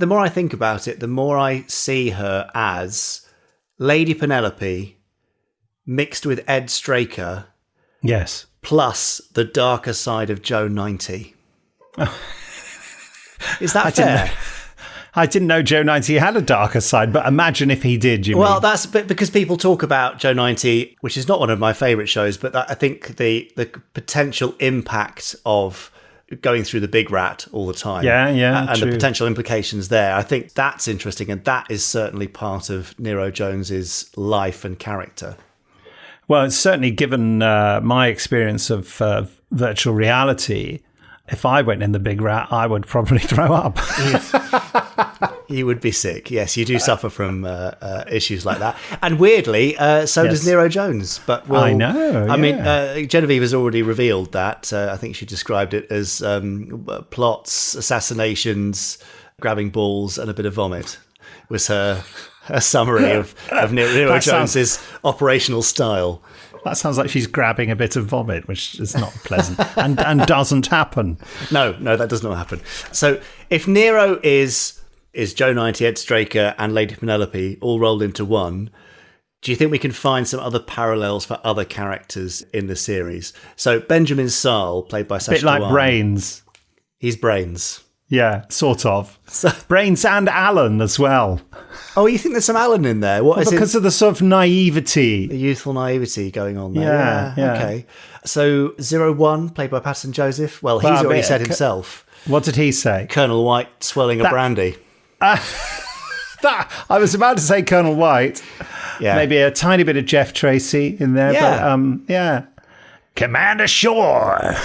Speaker 3: more I think about it, the more I see her as Lady Penelope mixed with Ed Straker.
Speaker 6: Yes.
Speaker 3: Plus the darker side of Joe 90. Is that fair?
Speaker 6: I didn't know Joe 90 had a darker side, but imagine if he did,
Speaker 3: Well, that's because people talk about Joe 90, which is not one of my favourite shows, but I think the potential impact of going through the big rat all the time. And
Speaker 6: true.
Speaker 3: the potential implications there. I think that's interesting, and that is certainly part of Nero Jones's life and character.
Speaker 6: Well, it's certainly given my experience of virtual reality. If I went in the big rat, I would probably throw up.
Speaker 3: You would be sick. Yes, you do suffer from issues like that. And weirdly, so does Nero Jones. But
Speaker 6: I know.
Speaker 3: I mean, Genevieve has already revealed that. I think she described it as plots, assassinations, grabbing balls, and a bit of vomit was her summary of Nero Jones's operational style.
Speaker 6: That sounds like she's grabbing a bit of vomit, which is not pleasant and doesn't happen.
Speaker 3: No, that does not happen. So if Nero is Joe 90, Ed Straker, and Lady Penelope all rolled into one, do you think we can find some other parallels for other characters in the series? So Benjamin Saal, played by Sacha
Speaker 6: Bit like
Speaker 3: Dhawan.
Speaker 6: Brains.
Speaker 3: He's Brains.
Speaker 6: Yeah, sort of. Brains and Alan as well.
Speaker 3: Oh, you think there's some Alan in there?
Speaker 6: Because of the sort of naivety.
Speaker 3: The youthful naivety going on there. Yeah. Okay. So 01, played by Patterson Joseph. Well, he's already said himself.
Speaker 6: What did he say?
Speaker 3: Colonel White swirling a brandy.
Speaker 6: I was about to say Colonel White.
Speaker 3: Yeah.
Speaker 6: Maybe a tiny bit of Jeff Tracy in there.
Speaker 3: Yeah.
Speaker 6: But, Commander Shore.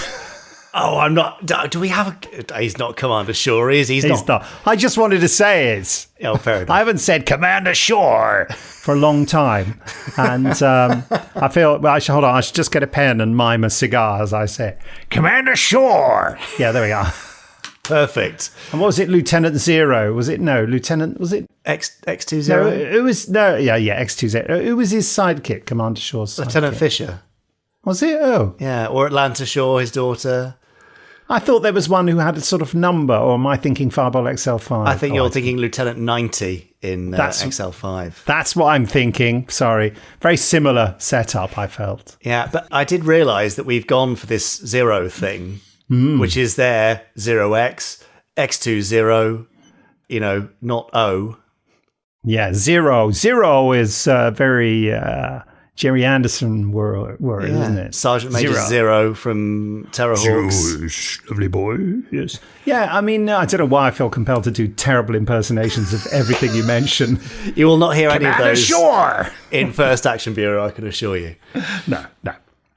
Speaker 3: Oh, I'm not. Do we have he's not Commander Shore, is he? He's not.
Speaker 6: I just wanted to say it.
Speaker 3: Oh, fair enough.
Speaker 6: I haven't said Commander Shore for a long time. And I feel, I should just get a pen and mime a cigar as I say, Commander Shore. Yeah, there we are.
Speaker 3: Perfect.
Speaker 6: And what was it, Lieutenant Zero? Was it? No, Lieutenant, was it?
Speaker 3: X20?
Speaker 6: No, it was, X20. Who was his sidekick, Commander Shore's sidekick?
Speaker 3: Lieutenant Fisher.
Speaker 6: Was it? Oh.
Speaker 3: Yeah, or Atlanta Shore, his daughter.
Speaker 6: I thought there was one who had a sort of number, or am I thinking Fireball XL5?
Speaker 3: I think you're thinking Lieutenant 90 in XL5.
Speaker 6: That's what I'm thinking. Sorry. Very similar setup, I felt.
Speaker 3: Yeah, but I did realise that we've gone for this zero thing, which is there, 0x, X20, not O.
Speaker 6: Yeah, zero. Zero is very Gerry Anderson were isn't it?
Speaker 3: Sergeant Major Zero from Terrorhawks.
Speaker 6: Lovely boy, yes. Yeah, I mean, I don't know why I feel compelled to do terrible impersonations of everything you mention.
Speaker 3: You will not hear any of those
Speaker 6: sure.
Speaker 3: in First Action Bureau, I can assure you.
Speaker 6: No.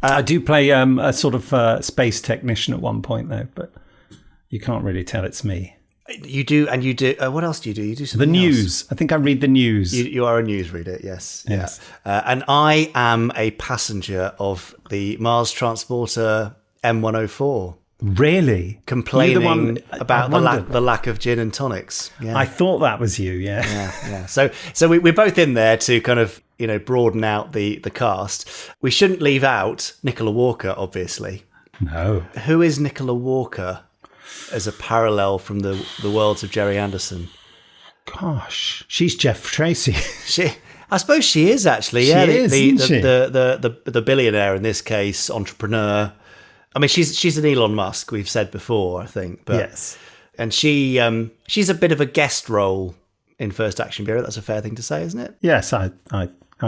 Speaker 6: I do play a sort of space technician at one point, though, but you can't really tell it's me.
Speaker 3: You do, and you do. What else do? You do something
Speaker 6: The news.
Speaker 3: else?
Speaker 6: I think I read the news.
Speaker 3: You are a newsreader, yes.
Speaker 6: Yes.
Speaker 3: And I am a passenger of the Mars transporter M104.
Speaker 6: Really?
Speaker 3: Complaining about the lack of gin and tonics. Yeah.
Speaker 6: I thought that was you, yeah.
Speaker 3: Yeah. So we're both in there to kind of, broaden out the cast. We shouldn't leave out Nicola Walker, obviously.
Speaker 6: No.
Speaker 3: Who is Nicola Walker as a parallel from the Worlds of Gerry Anderson?
Speaker 6: Gosh, she's Jeff Tracy.
Speaker 3: I suppose she is actually.
Speaker 6: She
Speaker 3: Yeah,
Speaker 6: is, isn't she?
Speaker 3: the billionaire in this case, entrepreneur. I mean, she's an Elon Musk. We've said before, I think. But,
Speaker 6: yes,
Speaker 3: and she's a bit of a guest role in First Action Bureau. That's a fair thing to say, isn't it?
Speaker 6: Yes, I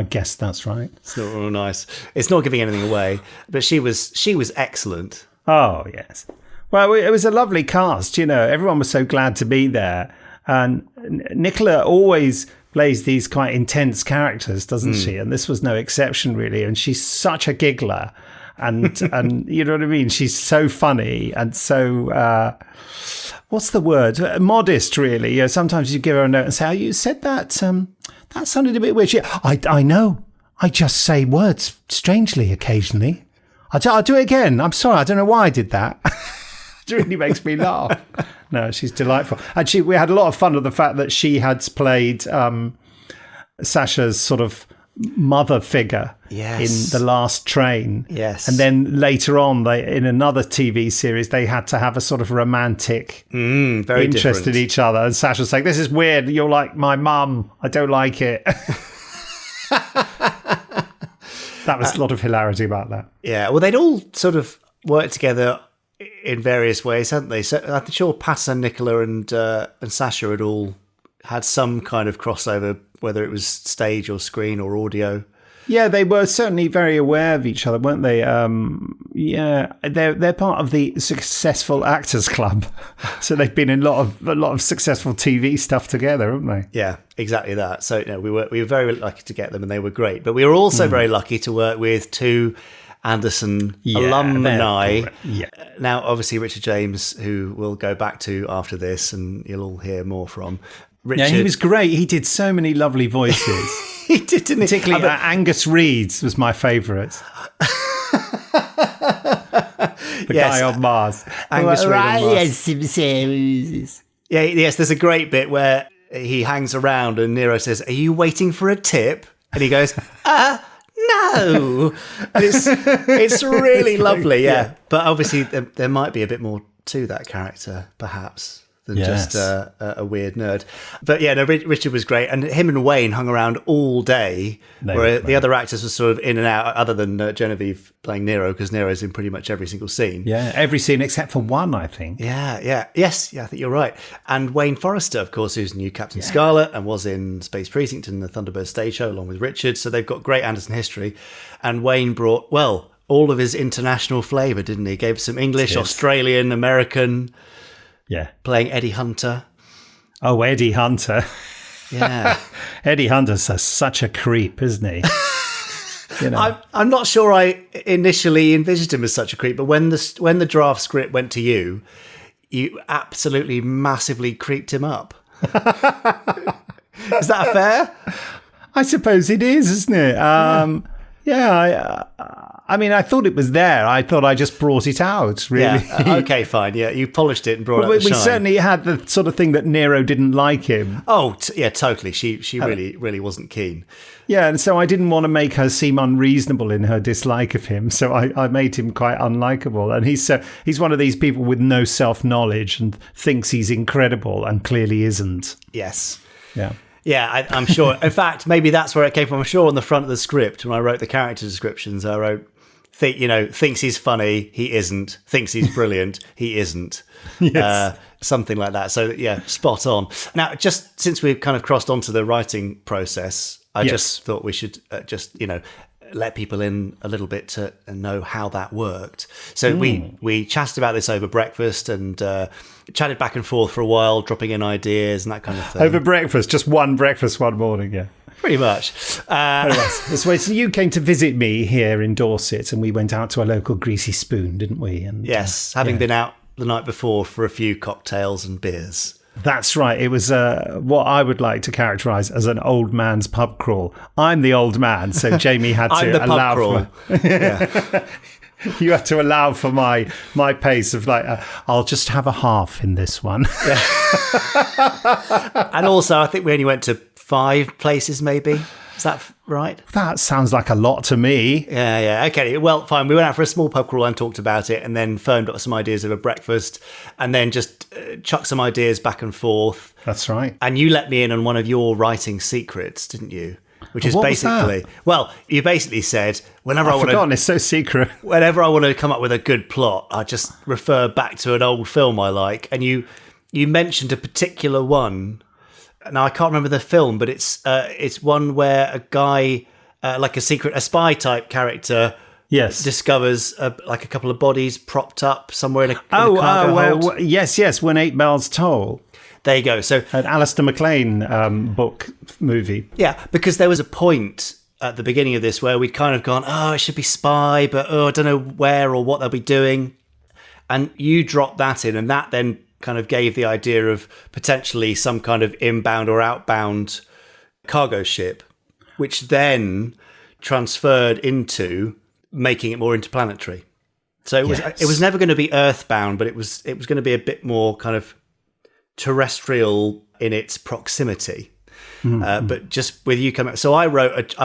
Speaker 6: guess that's right.
Speaker 3: It's not real nice. It's not giving anything away, but she was excellent.
Speaker 6: Oh yes. Well, it was a lovely cast. Everyone was so glad to be there, and Nicola always plays these quite intense characters, doesn't she? And this was no exception, really. And she's such a giggler, and you know what I mean. She's so funny and so what's the word? Modest, really. Sometimes you give her a note and say, "Oh, you said that. That sounded a bit weird." I know. I just say words strangely occasionally. I'll do it again. I'm sorry. I don't know why I did that. It really makes me laugh. No, she's delightful. And we had a lot of fun with the fact that she had played Sasha's sort of mother figure in The Last Train.
Speaker 3: Yes.
Speaker 6: And then later on, in another TV series, they had to have a sort of romantic
Speaker 3: very
Speaker 6: interest
Speaker 3: different.
Speaker 6: in each other. And Sasha's saying, "This is weird. You're like my mum. I don't like it." That was a lot of hilarity about that.
Speaker 3: Yeah, well, they'd all sort of worked together in various ways, hadn't they? So I'm sure Pat and Nicola and Sasha had all had some kind of crossover, whether it was stage or screen or audio.
Speaker 6: Yeah, they were certainly very aware of each other, weren't they? Yeah, they're part of the Successful Actors Club, so they've been in a lot of successful TV stuff together, haven't they?
Speaker 3: Yeah, exactly that. So we were very lucky to get them, and they were great. But we were also very lucky to work with two Anderson alumni.
Speaker 6: Yeah.
Speaker 3: Now, obviously, Richard James, who we'll go back to after this, and you'll all hear more from. Richard.
Speaker 6: Yeah, he was great. He did so many lovely voices.
Speaker 3: He did, didn't he?
Speaker 6: Particularly Angus Reed's was my favourite. The guy on Mars.
Speaker 3: Angus Reed on Mars. Yeah, yes, there's a great bit where he hangs around and Nero says, "Are you waiting for a tip?" And he goes, no. And it's really lovely, yeah. But obviously there might be a bit more to that character, perhaps, than just a weird nerd. But yeah, no, Richard was great. And him and Wayne hung around all day, where the other actors were sort of in and out, other than Genevieve playing Nero, because Nero's in pretty much every single scene.
Speaker 6: Yeah, every scene except for one, I think.
Speaker 3: Yes, I think you're right. And Wayne Forrester, of course, who's new Captain Scarlet and was in Space Precinct and the Thunderbird stage show, along with Richard. So they've got great Anderson history. And Wayne brought, all of his international flavour, didn't he? Gave some English, Australian, American...
Speaker 6: Yeah.
Speaker 3: Playing Eddie Hunter.
Speaker 6: Oh, Eddie Hunter.
Speaker 3: Yeah.
Speaker 6: Eddie Hunter's such a creep, isn't he?
Speaker 3: I'm not sure I initially envisaged him as such a creep, but when the draft script went to you absolutely massively creeped him up. Is that fair?
Speaker 6: I suppose it is, isn't it? I mean, I thought it was there. I thought I just brought it out, really.
Speaker 3: Yeah. Okay, fine. Yeah, you polished it and brought it out the shine.
Speaker 6: We certainly had the sort of thing that Nero didn't like him.
Speaker 3: Oh, totally. She really wasn't keen.
Speaker 6: Yeah, and so I didn't want to make her seem unreasonable in her dislike of him, so I made him quite unlikable. And he's one of these people with no self-knowledge and thinks he's incredible and clearly isn't.
Speaker 3: Yes.
Speaker 6: Yeah.
Speaker 3: Yeah, I'm sure. In fact, maybe that's where it came from. I'm sure on the front of the script, when I wrote the character descriptions, I wrote, thinks he's funny, he isn't. Thinks he's brilliant, he isn't.
Speaker 6: Yes.
Speaker 3: Something like that. So, yeah, spot on. Now, just since we've kind of crossed onto the writing process, I just thought we should let people in a little bit to know how that worked. So we chatted about this over breakfast and chatted back and forth for a while, dropping in ideas and that kind of thing.
Speaker 6: Over breakfast, just one breakfast one morning, yeah.
Speaker 3: Pretty much.
Speaker 6: So you came to visit me here in Dorset, and we went out to a local Greasy Spoon, didn't we? And
Speaker 3: yes, having been out the night before for a few cocktails and beers.
Speaker 6: That's right. It was what I would like to characterise as an old man's pub crawl. I'm the old man, so Jamie had to allow for you had to allow for my pace of like, I'll just have a half in this one.
Speaker 3: And also, I think we only went to 5 places, maybe. Is that right?
Speaker 6: That sounds like a lot to me.
Speaker 3: Yeah. Okay, well, fine. We went out for a small pub crawl and talked about it, and then phoned up some ideas over breakfast, and then just chucked some ideas back and forth.
Speaker 6: That's right.
Speaker 3: And you let me in on one of your writing secrets, didn't you? Which is basically, well, you basically said,
Speaker 6: I've forgotten, it's so secret.
Speaker 3: Whenever I want to come up with a good plot, I just refer back to an old film I like. And you mentioned a particular one. Now, I can't remember the film, but it's one where a guy, like a spy type character, discovers like a couple of bodies propped up somewhere in a cargo hold.
Speaker 6: Yes, When 8 Bells Toll.
Speaker 3: There you go. So
Speaker 6: an Alistair MacLean book movie.
Speaker 3: Yeah, because there was a point at the beginning of this where we'd kind of gone, it should be spy, but I don't know where or what they'll be doing. And you dropped that in, and that then kind of gave the idea of potentially some kind of inbound or outbound cargo ship, which then transferred into making it more interplanetary. So it was never going to be earthbound, but it was going to be a bit more kind of terrestrial in its proximity. But just with you coming, so I've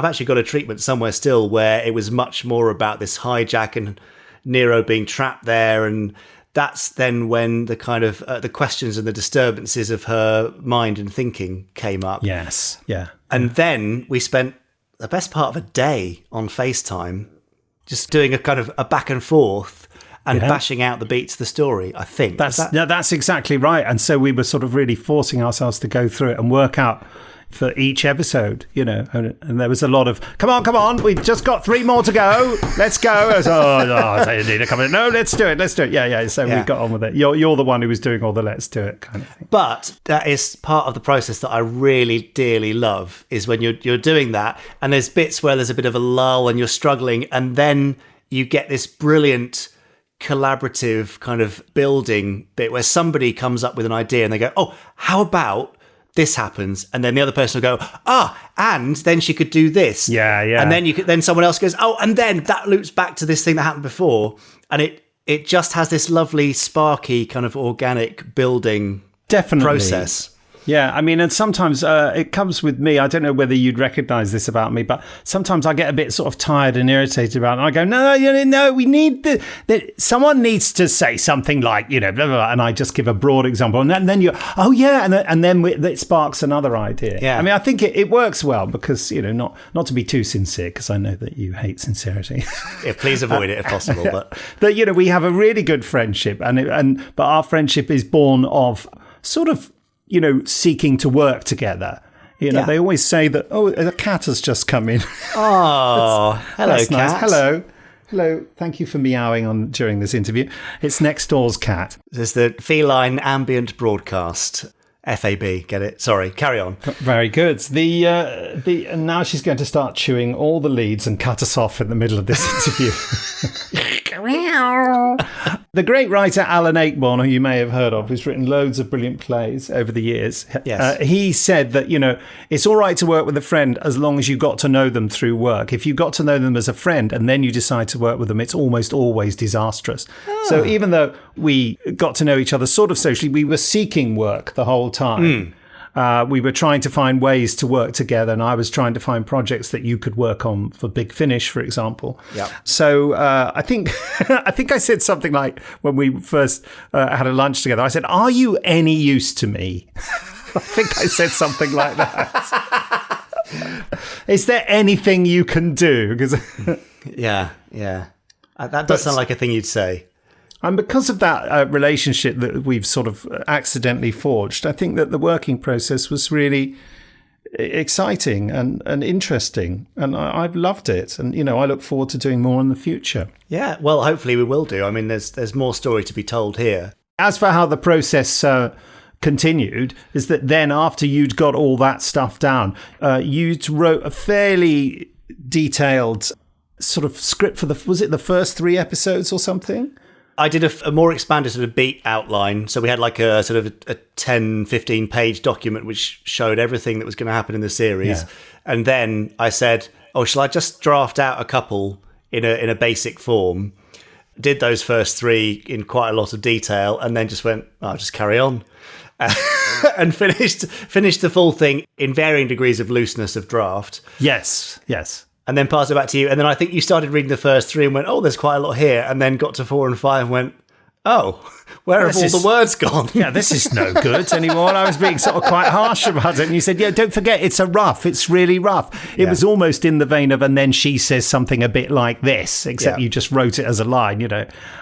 Speaker 3: actually got a treatment somewhere still where it was much more about this hijack and Nero being trapped there, and that's then when the kind of the questions and the disturbances of her mind and thinking came up.
Speaker 6: Yes, yeah.
Speaker 3: And then we spent the best part of a day on FaceTime just doing a kind of a back and forth and bashing out the beats of the story, I think.
Speaker 6: That's exactly right. And so we were sort of really forcing ourselves to go through it and work out for each episode, and there was a lot of, come on, we've just got 3 more to go, let's go. I was, I need to come in. No, let's do it. Yeah. So we got on with it. You're the one who was doing all the let's do it kind of thing.
Speaker 3: But that is part of the process that I really dearly love, is when you're doing that, and there's bits where there's a bit of a lull and you're struggling, and then you get this brilliant collaborative kind of building bit where somebody comes up with an idea and they go, how about this happens, and then the other person will go, and then she could do this.
Speaker 6: Yeah.
Speaker 3: And then then someone else goes, and then that loops back to this thing that happened before. And it just has this lovely, sparky, kind of organic building process.
Speaker 6: Yeah, I mean, and sometimes it comes with me. I don't know whether you'd recognise this about me, but sometimes I get a bit sort of tired and irritated about it. And I go, no, we need someone needs to say something like, blah, blah, blah, and I just give a broad example. And then and then it sparks another idea.
Speaker 3: Yeah.
Speaker 6: I mean, I think it works well because, not to be too sincere, because I know that you hate sincerity.
Speaker 3: Yeah, please avoid it if possible. But
Speaker 6: that, we have a really good friendship, but our friendship is born of sort of, seeking to work together. They always say that, a cat has just come in.
Speaker 3: Oh, hello,
Speaker 6: that's
Speaker 3: cat.
Speaker 6: Nice. Hello. Thank you for meowing during this interview. It's next door's cat.
Speaker 3: There's the feline ambient broadcast. FAB, get it? Sorry, carry on.
Speaker 6: Very good. And now she's going to start chewing all the leads and cut us off in the middle of this interview. The great writer Alan Ayckbourn, who you may have heard of, who's written loads of brilliant plays over the years, he said that, it's all right to work with a friend as long as you got to know them through work. If you got to know them as a friend and then you decide to work with them, it's almost always disastrous. So even though we got to know each other sort of socially, we were seeking work the whole time. We were trying to find ways to work together, and I was trying to find projects that you could work on for Big Finish, for example.
Speaker 3: Yeah.
Speaker 6: So I think I said something like, when we first had a lunch together, I said, "Are you any use to me?" I think I said something like that. Is there anything you can do?
Speaker 3: Yeah. That does sound like a thing you'd say.
Speaker 6: And because of that relationship that we've sort of accidentally forged, I think that the working process was really, exciting and interesting, and I've loved it. And, I look forward to doing more in the future.
Speaker 3: Yeah, well, hopefully we will do. I mean, there's more story to be told here.
Speaker 6: As for how the process continued, is that then after you'd got all that stuff down, you wrote a fairly detailed sort of script for was it the first 3 episodes or something?
Speaker 3: I did a more expanded sort of beat outline. So we had like a sort of a 10, 15 page document which showed everything that was going to happen in the series. Yeah. And then I said, shall I just draft out a couple in a basic form? Did those first 3 in quite a lot of detail, and then just went, I'll just carry on. And finished the full thing in varying degrees of looseness of draft.
Speaker 6: Yes.
Speaker 3: And then passed it back to you. And then I think you started reading the first 3 and went, there's quite a lot here. And then got to 4 and 5 and went, where have all the words gone?
Speaker 6: Yeah, this is no good anymore. I was being sort of quite harsh about it. And you said, don't forget, it's really rough. It was almost in the vein of, and then she says something a bit like this, except you just wrote it as a line,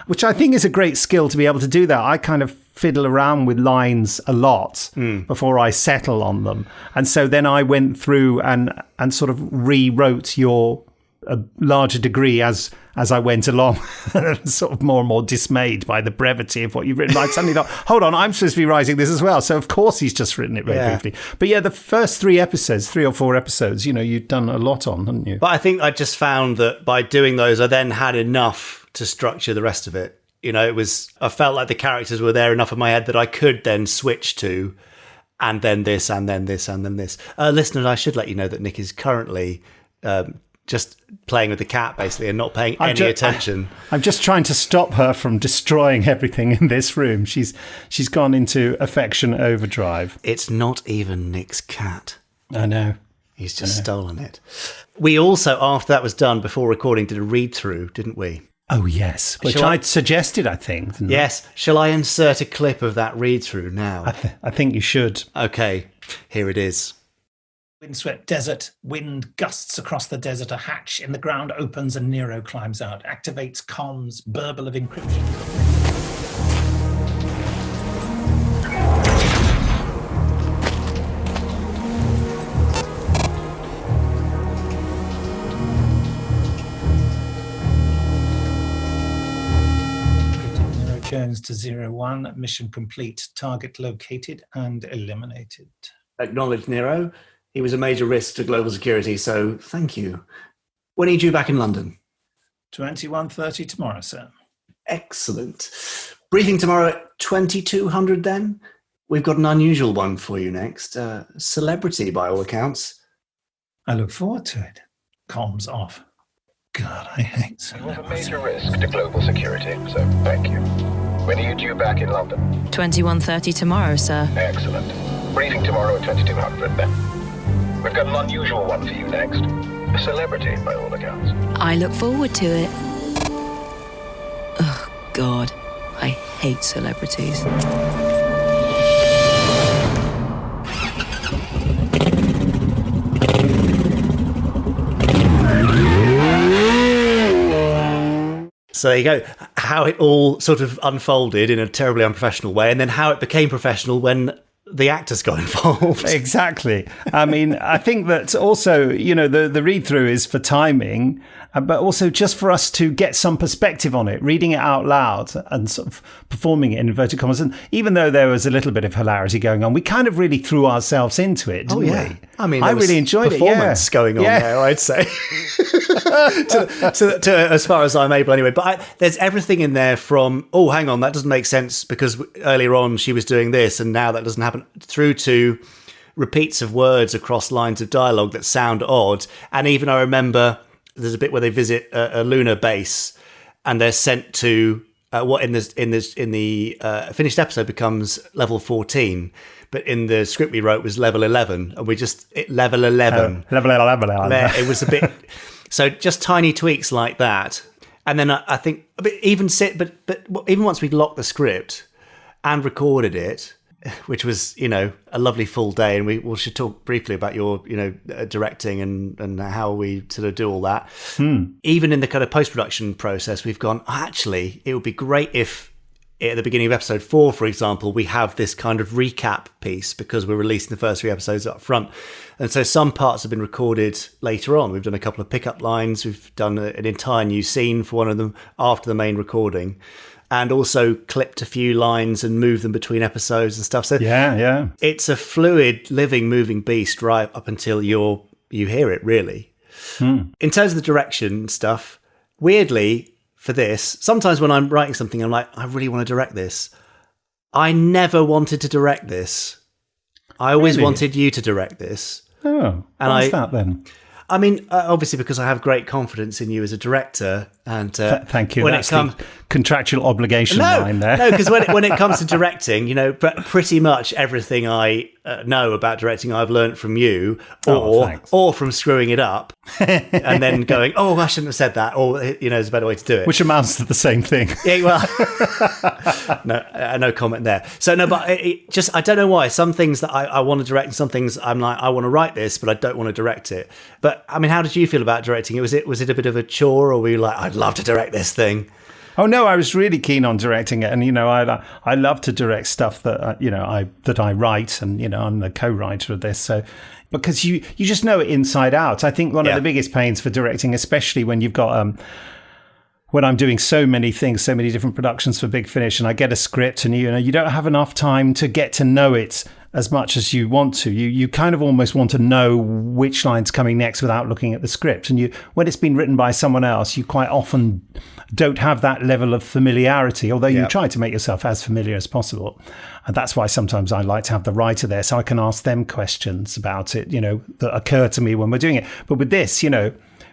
Speaker 6: which I think is a great skill to be able to do that. I kind of fiddle around with lines a lot before I settle on them. And so then I went through and sort of rewrote a larger degree as I went along, sort of more and more dismayed by the brevity of what you've written. I suddenly thought, hold on, I'm supposed to be writing this as well. So of course he's just written it very briefly. But the first 3 or 4 episodes, you'd done a lot on, hadn't you?
Speaker 3: But I think I just found that by doing those, I then had enough to structure the rest of it. I felt like the characters were there enough in my head that I could then switch to, and then this, and then this, and then this. Listeners, I should let you know that Nick is currently just playing with the cat, basically, and not paying any attention.
Speaker 6: I'm just trying to stop her from destroying everything in this room. She's gone into affection overdrive.
Speaker 3: It's not even Nick's cat.
Speaker 6: I know.
Speaker 3: He's just stolen it. We also, after that was done, before recording, did a read-through, didn't we?
Speaker 6: Oh, yes. Which I'd suggested, I think.
Speaker 3: Yes. Shall I insert a clip of that read-through now?
Speaker 6: I think you should.
Speaker 3: Okay. Here it is.
Speaker 8: Windswept desert, wind gusts across the desert, a hatch in the ground opens and Nero climbs out, activates comms, burble of encryption. Nero Jones to 01, mission complete, target located and eliminated.
Speaker 3: Acknowledge Nero. He was a major risk to global security, so thank you. When are you due back in London?
Speaker 8: 21:30 tomorrow, sir.
Speaker 3: Excellent. Briefing tomorrow at 2200 then? We've got an unusual one for you next. Celebrity, by all accounts.
Speaker 8: I look forward to it. Comms off. God, I hate
Speaker 9: celebrities. It was a major risk to global security, so thank you. When are you due back in London?
Speaker 10: 21:30 tomorrow, sir.
Speaker 9: Excellent. Briefing tomorrow at 2200 then. We've got an unusual one for you next. A celebrity, by all accounts.
Speaker 10: I look forward to it. Oh, God. I hate celebrities.
Speaker 3: So there you go. How it all sort of unfolded in a terribly unprofessional way, and then how it became professional when the actors got involved.
Speaker 6: Exactly. I mean, I think that also, the read-through is for timing, but also just for us to get some perspective on it, reading it out loud and sort of performing it in inverted commas. And even though there was a little bit of hilarity going on, we kind of really threw ourselves into it, didn't we?
Speaker 3: I mean,
Speaker 6: I really enjoyed it.
Speaker 3: Performance going on there, I'd say. to as far as I'm able anyway. But there's everything in there from, hang on, that doesn't make sense because earlier on she was doing this and now that doesn't happen, through to repeats of words across lines of dialogue that sound odd. And even I remember there's a bit where they visit a lunar base and they're sent to what in the finished episode becomes level 14. But in the script we wrote was level 11, and level 11.
Speaker 6: Level 11.
Speaker 3: It was a bit. So just tiny tweaks like that, and then I think even once we'd locked the script and recorded it, which was a lovely full day, and we should talk briefly about your directing and how we sort of do all that. Even in the kind of post-production process, we've gone, actually, it would be great if at the beginning of episode 4, for example, we have this kind of recap piece because we're releasing the first 3 episodes up front. And so some parts have been recorded later on. We've done a couple of pickup lines. We've done an entire new scene for one of them after the main recording, and also clipped a few lines and moved them between episodes and stuff. So
Speaker 6: yeah,
Speaker 3: it's a fluid, living, moving beast right up until you hear it, really. In terms of the direction stuff, weirdly, for this, sometimes when I'm writing something, I'm like, I really want to direct this. I never wanted to direct this. I always wanted you to direct this.
Speaker 6: Oh, what's that then?
Speaker 3: I mean, obviously, because I have great confidence in you as a director, and
Speaker 6: thank you. When that's the contractual obligation line there.
Speaker 3: No, because when it comes to directing, pretty much everything I know about directing, I've learned from you, or from screwing it up, and then going, "Oh, I shouldn't have said that," or there's a better way to do it,
Speaker 6: which amounts to the same thing.
Speaker 3: Yeah, well, no comment there. So no, but I don't know why. Some things that I want to direct, and some things I'm like, I want to write this, but I don't want to direct it. But I mean, how did you feel about directing it? Was it a bit of a chore, or were you like, I'd love to direct this thing?
Speaker 6: Oh no, I was really keen on directing it, and I love to direct stuff that I write, and I'm the co-writer of this. So because you just know it inside out. I think one of the biggest pains for directing, especially when you've got when I'm doing so many things, so many different productions for Big Finish, and I get a script, and you don't have enough time to get to know it as much as you want to. You kind of almost want to know which line's coming next without looking at the script. And when it's been written by someone else, you quite often don't have that level of familiarity, although you try to make yourself as familiar as possible. And that's why sometimes I like to have the writer there so I can ask them questions about it, that occur to me when we're doing it. But with this,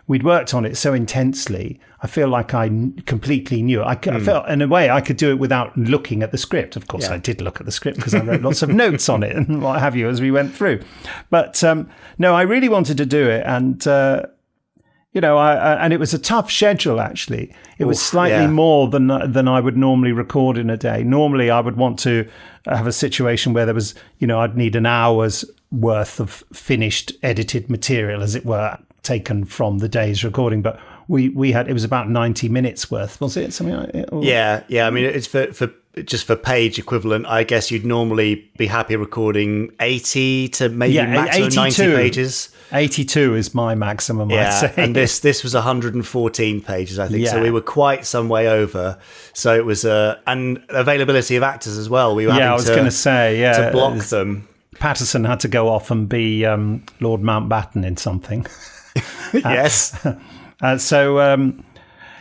Speaker 6: we'd worked on it so intensely, I feel like I completely knew it. I felt, in a way, I could do it without looking at the script. Of course, I did look at the script because I wrote lots of notes on it and what have you as we went through. But no, I really wanted to do it. And, and it was a tough schedule, actually. It was slightly more than I would normally record in a day. Normally, I would want to have a situation where there was, I'd need an hour's worth of finished edited material, as it were, taken from the day's recording, but we had, it was about 90 minutes worth, was it, something like it? Or?
Speaker 3: Yeah, I mean, it's for page equivalent, I guess you'd normally be happy recording 80 to maybe maximum 90 pages.
Speaker 6: 82 is my maximum, I'd say.
Speaker 3: And this was 114 pages, I think, so we were quite some way over. So it was and availability of actors as well. We were having to block them.
Speaker 6: Patterson had to go off and be Lord Mountbatten in something.
Speaker 3: Yes.
Speaker 6: So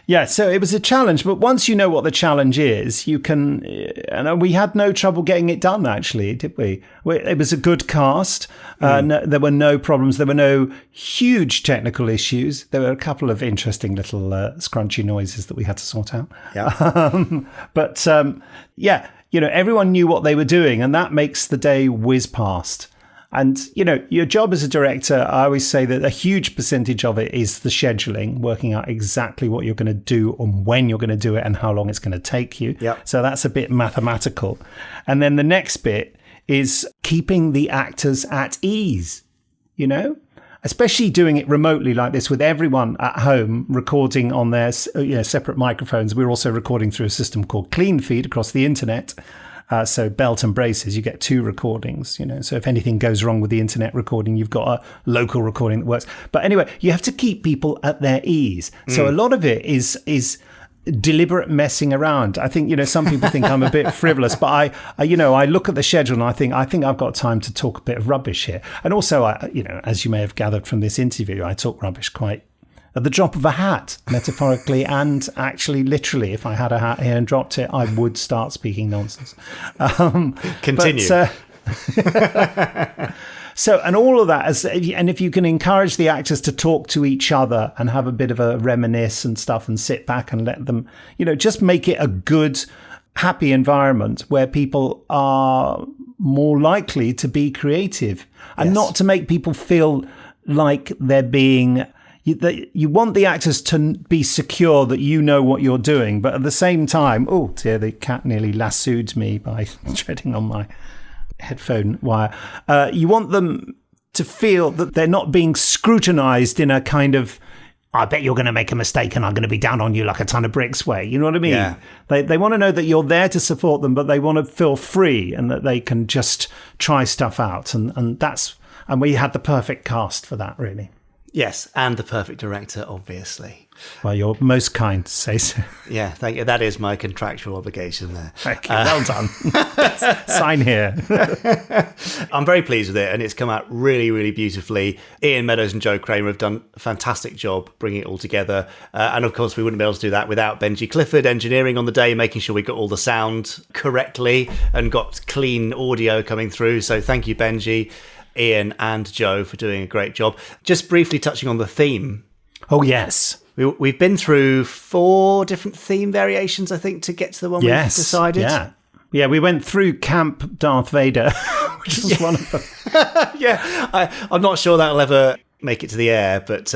Speaker 6: it was a challenge. But once you know what the challenge is, you can. And we had no trouble getting it done, actually, did we? It was a good cast. There were no problems. There were no huge technical issues. There were a couple of interesting little scrunchy noises that we had to sort out.
Speaker 3: Yeah.
Speaker 6: Everyone knew what they were doing, and that makes the day whiz past. And, your job as a director, I always say that a huge percentage of it is the scheduling, working out exactly what you're going to do and when you're going to do it and how long it's going to take you.
Speaker 3: Yep.
Speaker 6: So that's a bit mathematical. And then the next bit is keeping the actors at ease, especially doing it remotely like this with everyone at home recording on their separate microphones. We're also recording through a system called Clean Feed across the internet. So belt and braces, you get 2 recordings, So if anything goes wrong with the internet recording, you've got a local recording that works. But anyway, you have to keep people at their ease. So a lot of it is deliberate messing around. I think, some people think I'm a bit frivolous, but I look at the schedule and I think I've got time to talk a bit of rubbish here. And also, as you may have gathered from this interview, I talk rubbish quite at the drop of a hat, metaphorically and actually literally. If I had a hat here and dropped it, I would start speaking nonsense.
Speaker 3: Continue.
Speaker 6: And all of that, and if you can encourage the actors to talk to each other and have a bit of a reminisce and stuff and sit back and let them, just make it a good, happy environment where people are more likely to be creative and not to make people feel like they're being... You want the actors to be secure that you know what you're doing, but at the same time, oh dear, the cat nearly lassoed me by treading on my headphone wire. You want them to feel that they're not being scrutinized in a kind of I bet you're going to make a mistake and I'm going to be down on you like a ton of bricks way. You know what I mean?
Speaker 3: Yeah.
Speaker 6: They want to know that you're there to support them, but they want to feel free and that they can just try stuff out. And we had the perfect cast for that, really.
Speaker 3: Yes, and the perfect director, obviously.
Speaker 6: Well, you're most kind to say so.
Speaker 3: Yeah, thank you. That is my contractual obligation there.
Speaker 6: Thank you. Well done. Sign here.
Speaker 3: I'm very pleased with it, and it's come out really, really beautifully. Ian Meadows and Joe Kramer have done a fantastic job bringing it all together. And of course, we wouldn't be able to do that without Benji Clifford engineering on the day, making sure we got all the sound correctly and got clean audio coming through. So thank you, Benji, Ian and Joe for doing a great job. Just briefly touching on the theme.
Speaker 6: Oh, yes.
Speaker 3: We've been through 4 different theme variations, I think, to get to the one we've decided.
Speaker 6: Yeah, we went through Camp Darth Vader, which was one of them.
Speaker 3: I'm not sure that'll ever make it to the air, but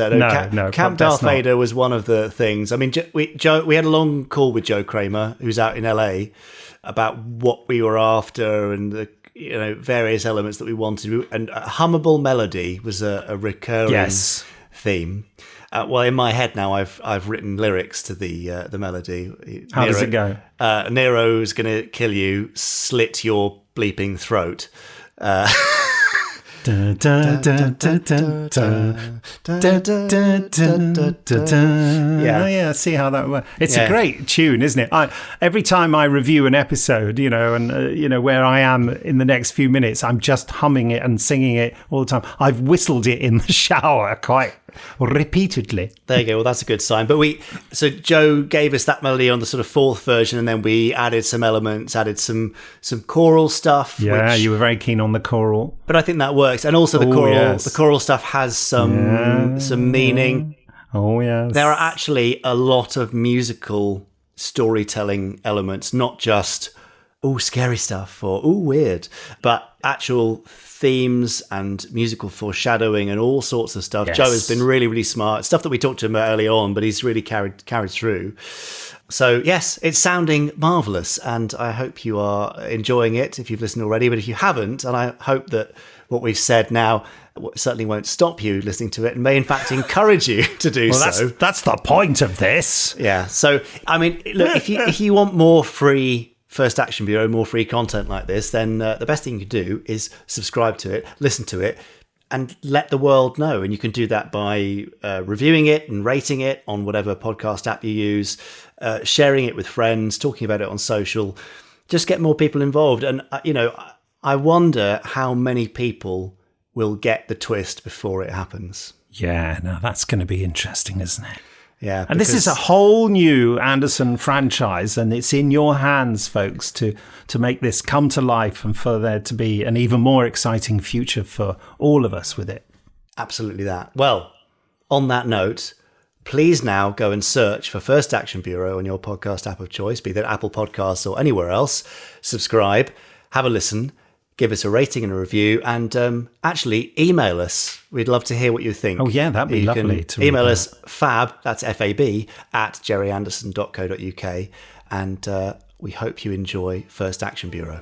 Speaker 3: Camp Darth Vader was one of the things. I mean, we had a long call with Joe Kramer, who's out in LA, about what we were after and the various elements that we wanted. And a hummable melody was a recurring theme. Well, in my head now, I've written lyrics to the melody.
Speaker 6: How does it go?
Speaker 3: Nero's going to kill you, slit your bleeping throat.
Speaker 6: Yeah, see how that works. It's a great tune, isn't it? Every time I review an episode, where I am in the next few minutes, I'm just humming it and singing it all the time. I've whistled it in the shower quite repeatedly.
Speaker 3: There you go. Well, that's a good sign. But so Joe gave us that melody on the sort of 4th version, and then we added some elements, added some choral stuff.
Speaker 6: Yeah, you were very keen on the choral.
Speaker 3: But I think that works, and also the choral stuff has some meaning.
Speaker 6: Oh yes.
Speaker 3: There are actually a lot of musical storytelling elements, not just scary stuff or weird, but actual themes and musical foreshadowing and all sorts of stuff. Yes. Joe has been really, really smart. Stuff that we talked to him about early on, but he's really carried through. So yes, it's sounding marvellous, and I hope you are enjoying it if you've listened already. But if you haven't, and I hope that what we've said now certainly won't stop you listening to it and may in fact encourage you to do so.
Speaker 6: That's the point of this.
Speaker 3: Yeah. So, I mean, look, if you want more free First Action Bureau, more free content like this, then the best thing you can do is subscribe to it, listen to it, and let the world know. And you can do that by reviewing it and rating it on whatever podcast app you use, sharing it with friends, talking about it on social. Just get more people involved. And, I wonder how many people will get the twist before it happens.
Speaker 6: Yeah, no, that's going to be interesting, isn't it?
Speaker 3: Yeah,
Speaker 6: and this is a whole new Anderson franchise, and it's in your hands, folks, to make this come to life and for there to be an even more exciting future for all of us with it.
Speaker 3: Absolutely that. Well, on that note, please now go and search for First Action Bureau on your podcast app of choice, be that Apple Podcasts or anywhere else. Subscribe, have a listen, give us a rating and a review, and actually email us. We'd love to hear what you think.
Speaker 6: Oh, yeah, that'd be lovely.
Speaker 3: To email us FAB, that's FAB, at gerryanderson.co.uk, and we hope you enjoy First Action Bureau.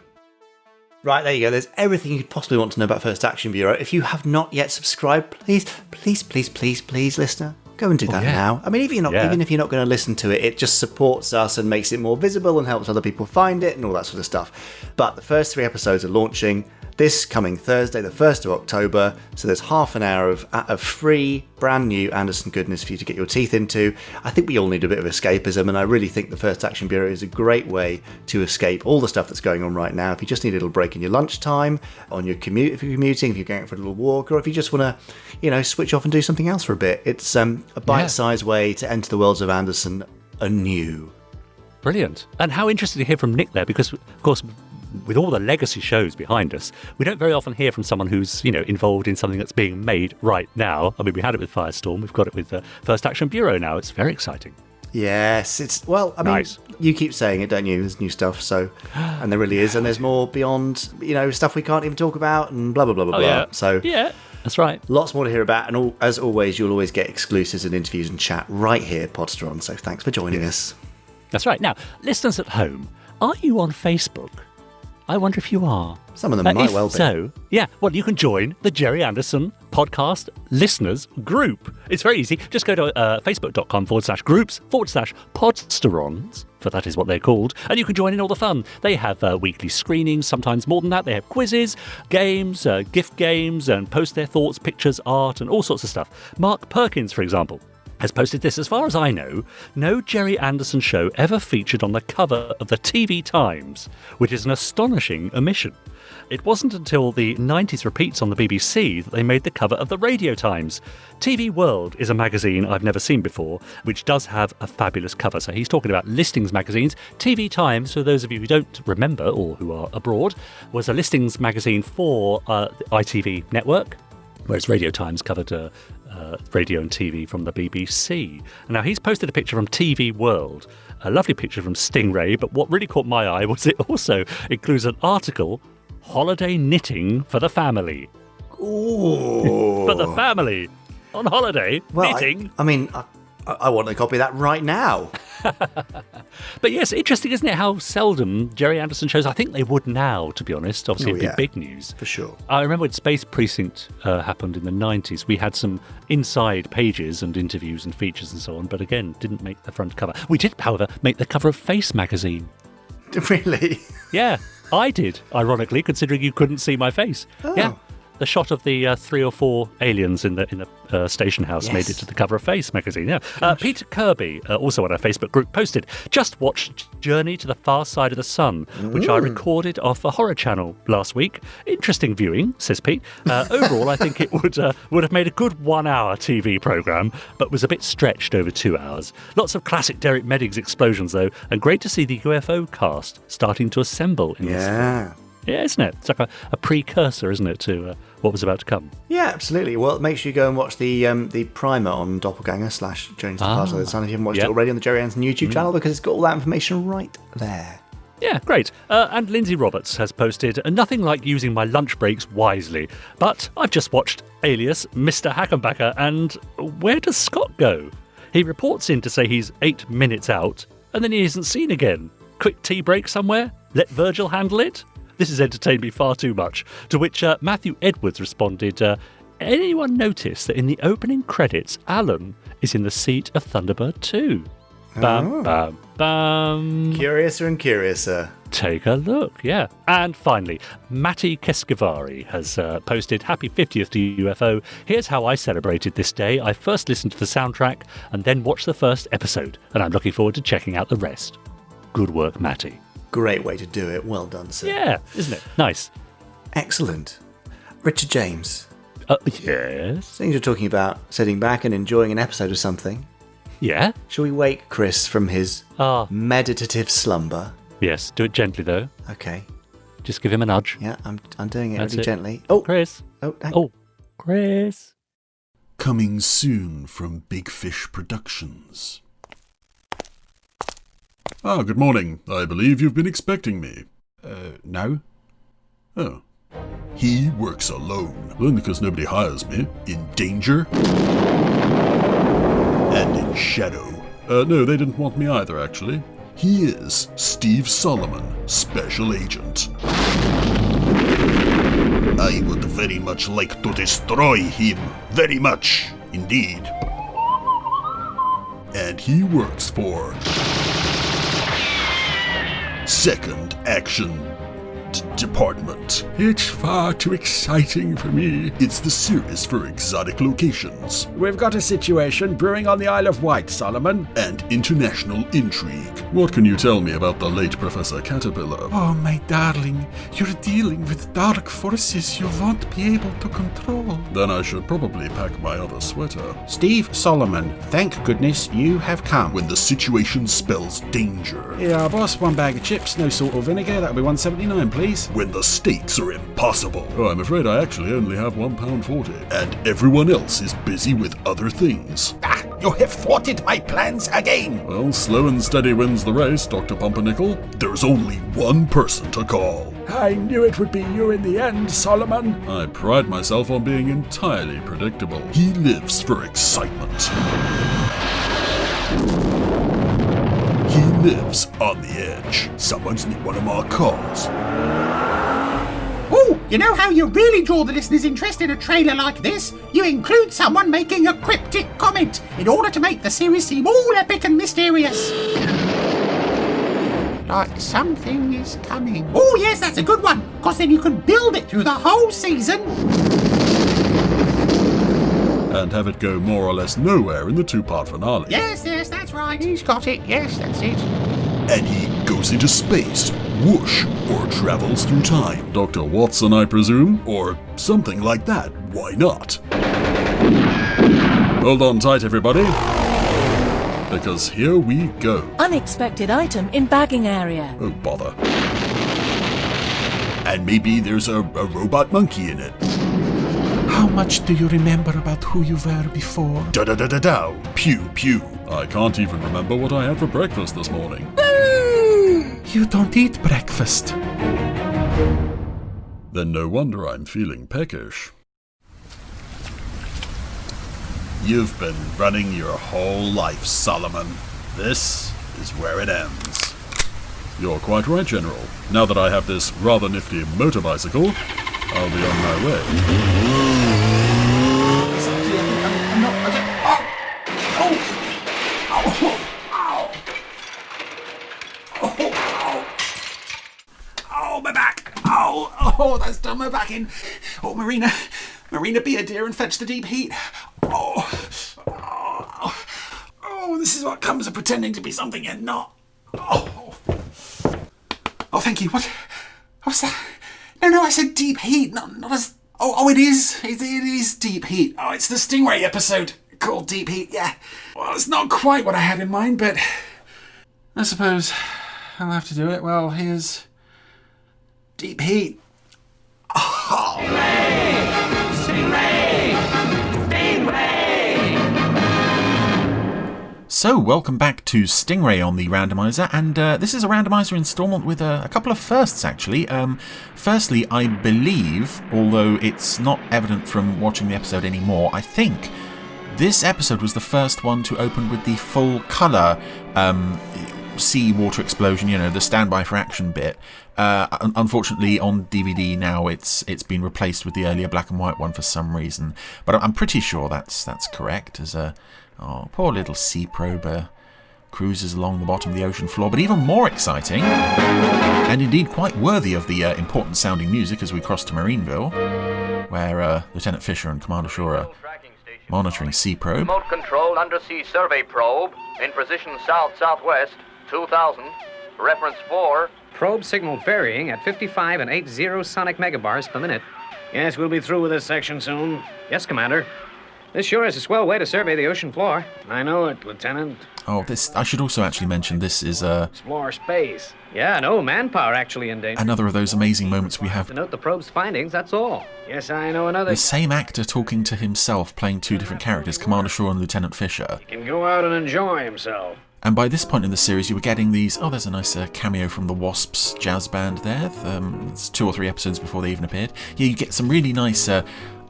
Speaker 3: Right, there you go. There's everything you could possibly want to know about First Action Bureau. If you have not yet subscribed, please, listener, go and do that now. I mean, even if you're not going to listen to it, it just supports us and makes it more visible and helps other people find it and all that sort of stuff. But the first 3 episodes are launching this coming Thursday, the 1st of October. So there's half an hour of free, brand new Anderson goodness for you to get your teeth into. I think we all need a bit of escapism, and I really think the First Action Bureau is a great way to escape all the stuff that's going on right now. If you just need a little break in your lunchtime, on your commute, if you're commuting, if you're going out for a little walk, or if you just want to, switch off and do something else for a bit. It's a bite-sized way to enter the worlds of Anderson anew.
Speaker 2: Brilliant. And how interesting to hear from Nick there, because, of course, with all the legacy shows behind us, we don't very often hear from someone who's, involved in something that's being made right now. I mean, we had it with Firestorm. We've got it with First Action Bureau now. It's very exciting.
Speaker 3: Yes, nice. You keep saying it, don't you? There's new stuff, and there really is, and there's more beyond, stuff we can't even talk about, and blah, blah, blah, blah, blah.
Speaker 2: Yeah.
Speaker 3: So,
Speaker 2: yeah, that's right.
Speaker 3: Lots more to hear about, and as always, you'll always get exclusives and interviews and chat right here, Podsteron, so thanks for joining us.
Speaker 2: That's right. Now, listeners at home, are you on Facebook? I wonder if you are.
Speaker 3: Some of them might well be.
Speaker 2: So, yeah, well, you can join the Gerry Anderson podcast listeners group. It's very easy. Just go to facebook.com/groups/Podsterons, for that is what they're called, and you can join in all the fun. They have weekly screenings, sometimes more than that. They have quizzes, games, gift games, and post their thoughts, pictures, art, and all sorts of stuff. Mark Perkins, for example, has posted this. As far as I know, no Gerry Anderson show ever featured on the cover of the TV Times, which is an astonishing omission. It wasn't until the 90s repeats on the BBC that they made the cover of the Radio Times. TV World is a magazine I've never seen before, which does have a fabulous cover. So he's talking about listings magazines. TV Times, for those of you who don't remember or who are abroad, was a listings magazine for the ITV network, whereas Radio Times covered radio and TV from the BBC. And now he's posted a picture from TV World, a lovely picture from Stingray, but what really caught my eye was it also includes an article, Holiday Knitting for the Family.
Speaker 3: Ooh.
Speaker 2: For the family. On holiday, knitting.
Speaker 3: I want to copy that right now.
Speaker 2: But yes, interesting, isn't it, how seldom Gerry Anderson shows, I think they would now, to be honest. Obviously, it'd be big news.
Speaker 3: For sure.
Speaker 2: I remember when Space Precinct happened in the 90s, we had some inside pages and interviews and features and so on, but again, didn't make the front cover. We did, however, make the cover of Face magazine.
Speaker 3: Really?
Speaker 2: Yeah, I did, ironically, considering you couldn't see my face.
Speaker 3: Oh.
Speaker 2: Yeah. The shot of the 3 or 4 aliens in the station house made it to the cover of Face magazine. Yeah, Peter Kirby, also on our Facebook group, posted, "Just watched Journey to the Far Side of the Sun, which I recorded off a horror channel last week. Interesting viewing," says Pete. Overall, I think it would have made a good 1-hour TV programme, but was a bit stretched over 2 hours. Lots of classic Derek Meddings explosions, though, and great to see the UFO cast starting to assemble in this film. Yeah, isn't it? It's like a precursor, isn't it, to what was about to come?
Speaker 3: Yeah, absolutely. Well, make sure you go and watch the primer on Doppelganger / Journey to the Far Side of the Sun if you haven't watched it already on the Gerry Anderson YouTube channel, because it's got all that information right there.
Speaker 2: Yeah, great. And Lindsay Roberts has posted, "Nothing like using my lunch breaks wisely, but I've just watched Alias, Mr. Hackenbacker, and where does Scott go? He reports in to say he's 8 minutes out, and then he isn't seen again. Quick tea break somewhere? Let Virgil handle it? This has entertained me far too much." To which Matthew Edwards responded, "Anyone notice that in the opening credits, Alan is in the seat of Thunderbird 2? Bam, bam, bam.
Speaker 3: Curiouser and curiouser.
Speaker 2: Take a look, yeah. And finally, Matti Keskivari has posted, "Happy 50th to UFO. Here's how I celebrated this day. I first listened to the soundtrack and then watched the first episode, and I'm looking forward to checking out the rest. Good work, Matty."
Speaker 3: Great way to do it. Well done, sir.
Speaker 2: Yeah, isn't it? Nice.
Speaker 3: Excellent. Richard James.
Speaker 2: Yes?
Speaker 3: Seeing you're talking about sitting back and enjoying an episode of something.
Speaker 2: Yeah?
Speaker 3: Shall we wake Chris from his meditative slumber?
Speaker 2: Yes, do it gently, though.
Speaker 3: Okay.
Speaker 2: Just give him a nudge.
Speaker 3: Yeah, I'm doing it
Speaker 2: That's
Speaker 3: really
Speaker 2: it.
Speaker 3: gently.
Speaker 2: Oh, Chris.
Speaker 3: Oh,
Speaker 2: Chris.
Speaker 4: Coming soon from Big Fish Productions. Good morning. I believe you've been expecting me.
Speaker 11: No.
Speaker 4: Oh. He works alone. Only because nobody hires me. In danger. And in shadow. No, they didn't want me either, actually. He is Steve Solomon, Special Agent. I would very much like to destroy him. Very much, indeed. And he works for Second Action Department. It's far too exciting for me. It's the series for exotic locations.
Speaker 11: We've got a situation brewing on the Isle of Wight, Solomon.
Speaker 4: And international intrigue. What can you tell me about the late Professor Caterpillar?
Speaker 11: Oh, my darling, you're dealing with dark forces you won't be able to control.
Speaker 4: Then I should probably pack my other sweater.
Speaker 11: Steve Solomon, thank goodness you have come.
Speaker 4: When the situation spells danger.
Speaker 11: Yeah, boss, 1 bag of chips, no salt or vinegar, that'll be $1.79, please.
Speaker 4: When the stakes are impossible. Oh, I'm afraid I actually only have £1.40. And everyone else is busy with other things.
Speaker 11: You have thwarted my plans again.
Speaker 4: Well, slow and steady wins the race, Dr. Pumpernickel. There's only one person to call.
Speaker 11: I knew it would be you in the end, Solomon.
Speaker 4: I pride myself on being entirely predictable. He lives for excitement. He lives on the edge. Someone's need one of my cars.
Speaker 12: Oh, you know how you really draw the listener's interest in a trailer like this? You include someone making a cryptic comment in order to make the series seem all epic and mysterious. Like something is coming. Oh yes, that's a good one, because then you can build it through the whole season.
Speaker 4: And have it go more or less nowhere in the 2-part finale.
Speaker 12: Yes, that's right. He's got it. Yes, that's it.
Speaker 4: And he goes into space, whoosh, or travels through time. Dr. Watson, I presume? Or something like that. Why not? Hold on tight, everybody. Because here we go.
Speaker 13: Unexpected item in bagging area.
Speaker 4: Oh, bother. And maybe there's a robot monkey in it.
Speaker 11: How much do you remember about who you were before?
Speaker 4: Da-da-da-da-dow. Pew, pew. I can't even remember what I had for breakfast this morning.
Speaker 11: You don't eat breakfast.
Speaker 4: Then no wonder I'm feeling peckish. You've been running your whole life, Solomon. This is where it ends. You're quite right, General. Now that I have this rather nifty motor bicycle, I'll be on my way.
Speaker 12: Oh, my back. Oh, that's done my back in. Oh, Marina, be a dear and fetch the deep heat. Oh, this is what comes of pretending to be something you're not. Oh, thank you. What's that? No, I said deep heat, not as... Oh, it is. It is deep heat. Oh, it's the Stingray episode called Deep Heat, yeah. Well, it's not quite what I had in mind, but I suppose I'll have to do it. Well, here's Deep Heat. Oh.
Speaker 14: Stingray!
Speaker 15: So, welcome back to Stingray on the Randomiser, and this is a Randomiser installment with a couple of firsts, actually. Firstly, I believe, although it's not evident from watching the episode anymore, I think this episode was the first one to open with the full colour sea water explosion, you know, the standby for action bit. Unfortunately, on DVD now, it's been replaced with the earlier black and white one for some reason, but I'm pretty sure that's correct. As poor little sea probe cruises along the bottom of the ocean floor. But even more exciting, and indeed quite worthy of the important sounding music as we cross to Marineville, where Lieutenant Fisher and Commander Shaw are monitoring sea probe.
Speaker 16: Remote controlled undersea survey probe in position south-southwest, 2000, reference 4.
Speaker 17: Probe signal varying at 55 and 80 sonic megabars per minute. Yes, we'll be through with this section soon. Yes, Commander. This sure is a swell way to survey the ocean floor. I know it, Lieutenant.
Speaker 15: Oh, I should also actually mention this is
Speaker 17: explore space. Yeah, no manpower actually in danger.
Speaker 15: Another of those amazing moments we have.
Speaker 17: To note the probe's findings, that's all. Yes, I know another.
Speaker 15: The same actor talking to himself, playing two different characters, Commander Shaw and Lieutenant Fisher.
Speaker 17: He can go out and enjoy himself.
Speaker 15: And by this point in the series, you were getting these... Oh, there's a nice cameo from the Wasps jazz band there. It's 2 or 3 episodes before they even appeared. Yeah, you get some really nice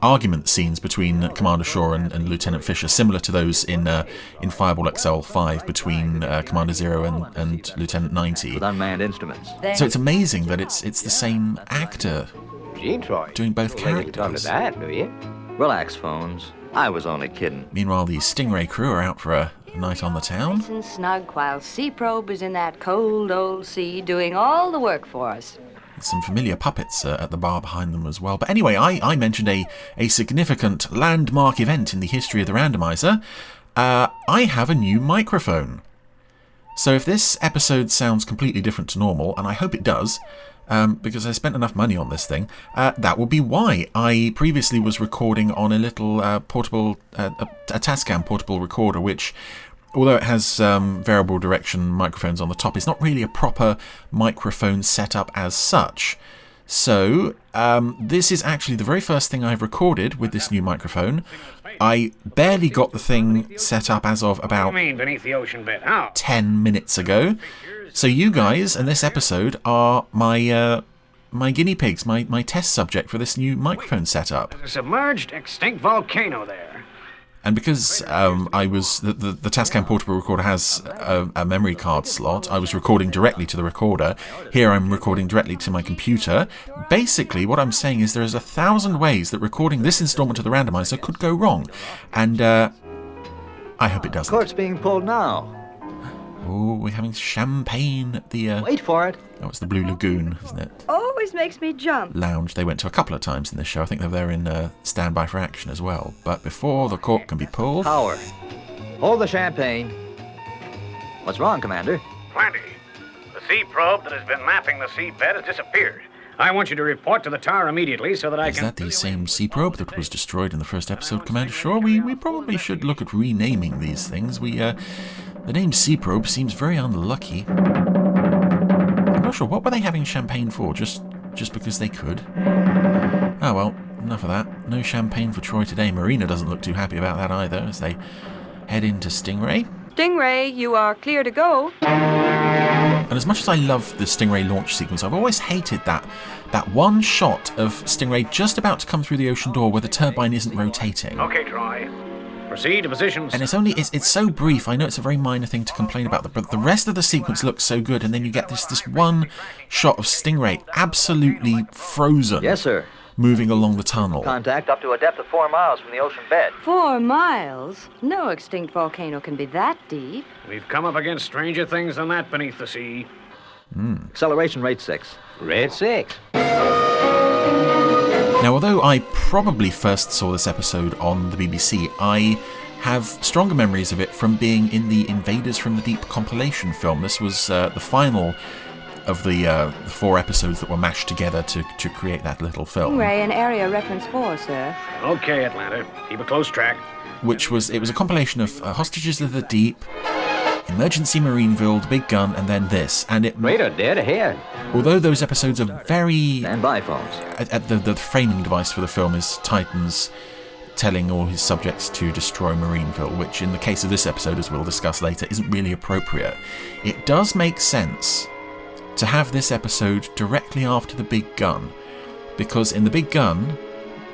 Speaker 15: argument scenes between Commander Shaw and Lieutenant Fisher, similar to those in Fireball XL5 between Commander Zero and Lieutenant 90.
Speaker 18: With unmanned instruments.
Speaker 15: So it's amazing that it's the same actor doing both characters.
Speaker 18: That, do you? Relax, phones. I was only kidding.
Speaker 15: Meanwhile, the Stingray crew are out for a night on the town.
Speaker 19: Nice and snug while Sea Probe is in that cold old sea doing all the work for us.
Speaker 15: Some familiar puppets at the bar behind them as well. But anyway, I mentioned a significant landmark event in the history of the Randomiser. I have a new microphone. So if this episode sounds completely different to normal, and I hope it does, because I spent enough money on this thing, that will be why. I previously was recording on a little portable, a Tascam portable recorder, which, although it has variable direction microphones on the top, it's not really a proper microphone setup as such. So, this is actually the very first thing I've recorded with this new microphone. I barely got the thing set up as of about 10 minutes ago. So you guys in this episode are my guinea pigs, my test subject for this new microphone setup.
Speaker 17: There's a submerged, extinct volcano there.
Speaker 15: And because I was the Tascam portable recorder has a memory card slot, I was recording directly to the recorder. Here I'm recording directly to my computer. Basically, what I'm saying is there's 1,000 ways that recording this installment of the Randomiser could go wrong, and I hope it doesn't.
Speaker 18: Cork's being pulled now.
Speaker 15: Oh, we're having champagne at the...
Speaker 18: Wait for it.
Speaker 15: Oh, it's the Blue Lagoon, isn't it?
Speaker 19: Always makes me jump.
Speaker 15: Lounge. They went to a couple of times in this show. I think they're there in Standby for Action as well. But before the cork can be pulled...
Speaker 18: Power. Hold the champagne. What's wrong, Commander?
Speaker 17: Plenty. The sea probe that has been mapping the seabed has disappeared. I want you to report to the tower immediately so that I can...
Speaker 15: Is that the same sea probe that was destroyed in the first episode, Commander Shaw? We probably should look at renaming these things. The name sea probe seems very unlucky. I'm not sure. What were they having champagne for? Just because they could? Oh well, enough of that. No champagne for Troy today. Marina doesn't look too happy about that either as they head into Stingray.
Speaker 19: Stingray, you are clear to go.
Speaker 15: And as much as I love the Stingray launch sequence, I've always hated that one shot of Stingray just about to come through the ocean door where the turbine isn't rotating.
Speaker 17: Okay, Troy. Proceed to positions.
Speaker 15: And it's so brief. I know it's a very minor thing to complain about, but the rest of the sequence looks so good, and then you get this one shot of Stingray absolutely frozen.
Speaker 18: Yes, sir.
Speaker 15: Moving along the tunnel.
Speaker 18: Contact up to a depth of 4 miles from the ocean bed.
Speaker 19: 4 miles? No extinct volcano can be that deep.
Speaker 17: We've come up against stranger things than that beneath the sea.
Speaker 18: Acceleration rate 6.
Speaker 17: Rate 6.
Speaker 15: Now, although I probably first saw this episode on the BBC, I have stronger memories of it from being in the Invaders from the Deep compilation film. This was the final of the 4 episodes that were mashed together to create that little film.
Speaker 19: Stingray and Area Reference 4, sir.
Speaker 17: Okay, Atlanta. Keep a close track.
Speaker 15: It was a compilation of Hostages of the Deep, Emergency Marineville, The Big Gun, and then this. And it...
Speaker 17: Radar dead ahead.
Speaker 15: Although those episodes are very...
Speaker 18: Standby phones.
Speaker 15: The framing device for the film is Titans telling all his subjects to destroy Marineville, which in the case of this episode, as we'll discuss later, isn't really appropriate. It does make sense to have this episode directly after The Big Gun, because in The Big Gun,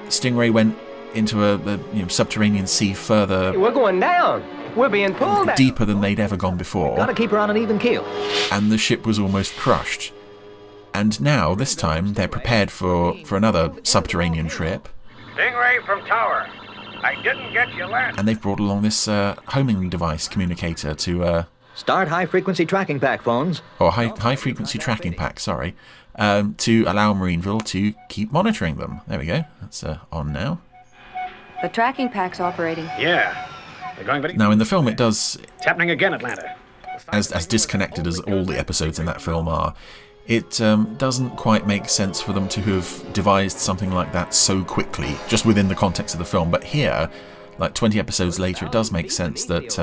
Speaker 15: Stingray went into a subterranean sea further...
Speaker 17: We're going down! We're being pulled down!
Speaker 15: Deeper than they'd ever gone before.
Speaker 18: Gotta keep her on an even keel.
Speaker 15: And the ship was almost crushed. And now, this time, they're prepared for another subterranean trip.
Speaker 17: Stingray from tower. I didn't get you last.
Speaker 15: And they've brought along this homing device communicator to...
Speaker 18: Start high-frequency tracking pack phones.
Speaker 15: Or high-frequency tracking pack, sorry. To allow Marineville to keep monitoring them. There we go. That's on now.
Speaker 19: The tracking pack's operating.
Speaker 17: Yeah. They're going very...
Speaker 15: Now, in the film, it does...
Speaker 17: It's happening again, Atlanta.
Speaker 15: As disconnected as all the episodes in that film are, it doesn't quite make sense for them to have devised something like that so quickly, just within the context of the film. But here, like 20 episodes later, it does make sense that...